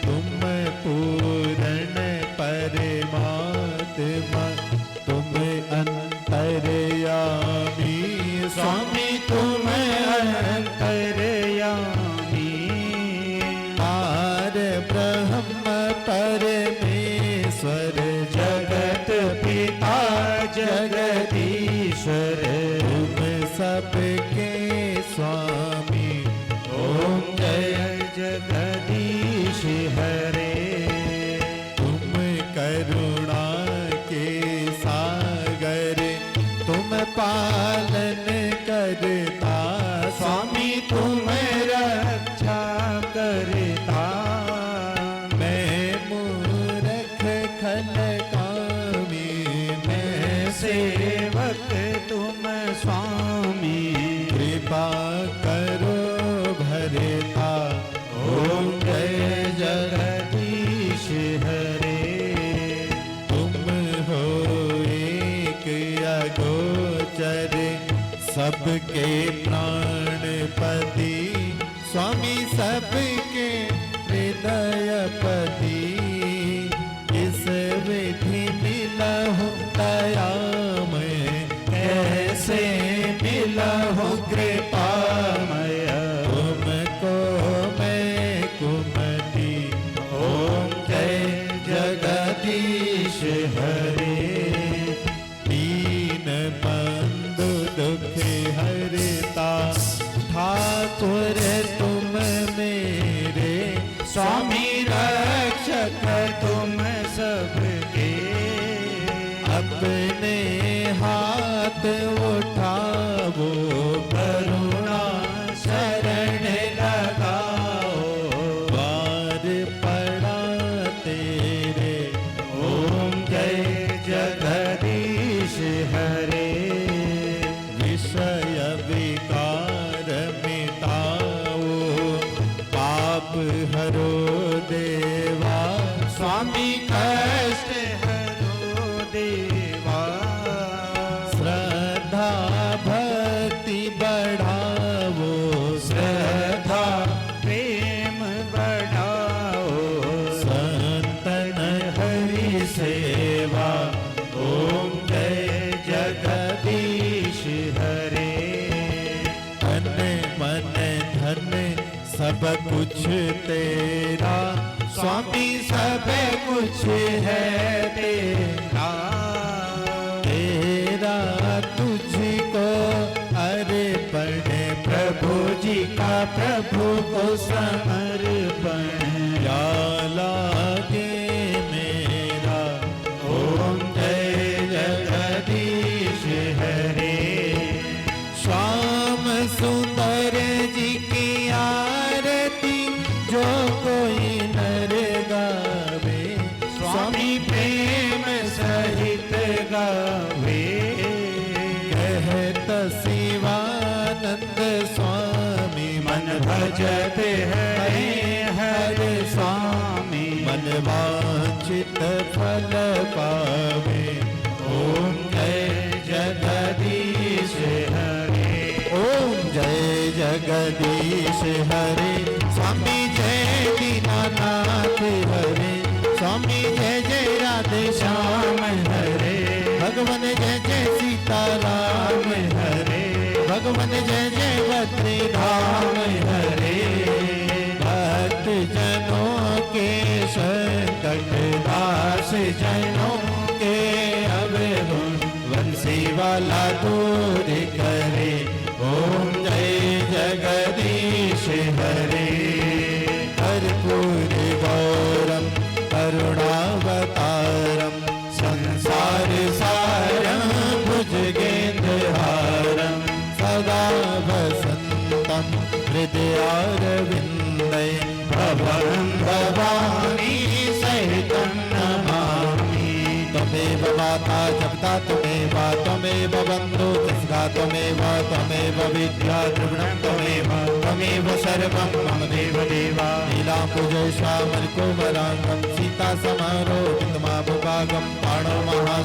तुम पूर्ण परमात्मा तुम अंतर्यामी। स्वामी तुम अंतर्यामी। पार ब्रह्म परमेश्वर जगत पिता जगदीश्वर। तुम सबके स्वामी। ओम जय जगदीश हरे। तुम करुणा के सागर तुम पालन करता। स्वामी तुम रक्षा करता। मैं मूर्ख खलकामी। मैं सेवक तुम स्वामी। कृपा करो भरता। ओम जय जगदीश हरे। तुम हो एक अगोचर सबके प्राणपति। स्वामी सबके हृदयपति। इस विधि मिलहु दयामय। कैसे मिलहु कृपामय। तुमको मैं कुमति। ओम जय जगदीश हरे। दीन बंधु दुख हरता ठाकुर तुम मेरे। स्वामी रक्षक तुम सबके। अपने हाथ उठाओ करुणा शरण लगाओ। द्वार पड़ा तेरे। ओम जय जगदीश हरे। विषय विकार मिटाओ पाप हरो देवा। स्वामी कष्ट हरो देवा। श्रद्धा भक्ति बढ़ाओ। श्रद्धा प्रेम बढ़ाओ। संतन हरि सेवा। ओम जय जगदीश हरे। तन मन धन सब कुछ तेरा। स्वामी सब कुछ है तेरा। तेरा तुझको अर्पण प्रभु जी का प्रभु को समर्पण। या लागे मेरा। ओम जय जगदीश हरे। श्याम सुंदर जी की आरती जो कोई नर गावे। स्वामी प्रेम सहित गावे। कहत शिवानंद स्वामी मन भजत है हर स्वामी। मन वांछित फल पावे। ओम जय जगदीश हरे। ओम जय जगदीश हरे। स्वामी जय दीनानाथ हरे। स्वामी जय जय राधे श्याम हरे। भगवान जय जय सीताराम हरे। भगवान जय जय बद्री धाम हरे। भक्त जनों के संकट दास जनों के अवगुण बंसी वाला दूर करे। ओम जय जगदीश हरे। कर्पूर गौरम करुणावतारम संसार सा हृदयारविन्दे भवं भवानी सहितं नमामि। त्वमेव माता जपता त्वमेव त्वमेव बन्धु तिस्रा त्वमेव त्वमेव विद्या द्रविणं त्वमेव त्वमेव सर्वं मम देवदेवा नीलाम्बुजो श्यामलकोमलाङ्गं सीता समारोहितमाभुभागं पाणो महा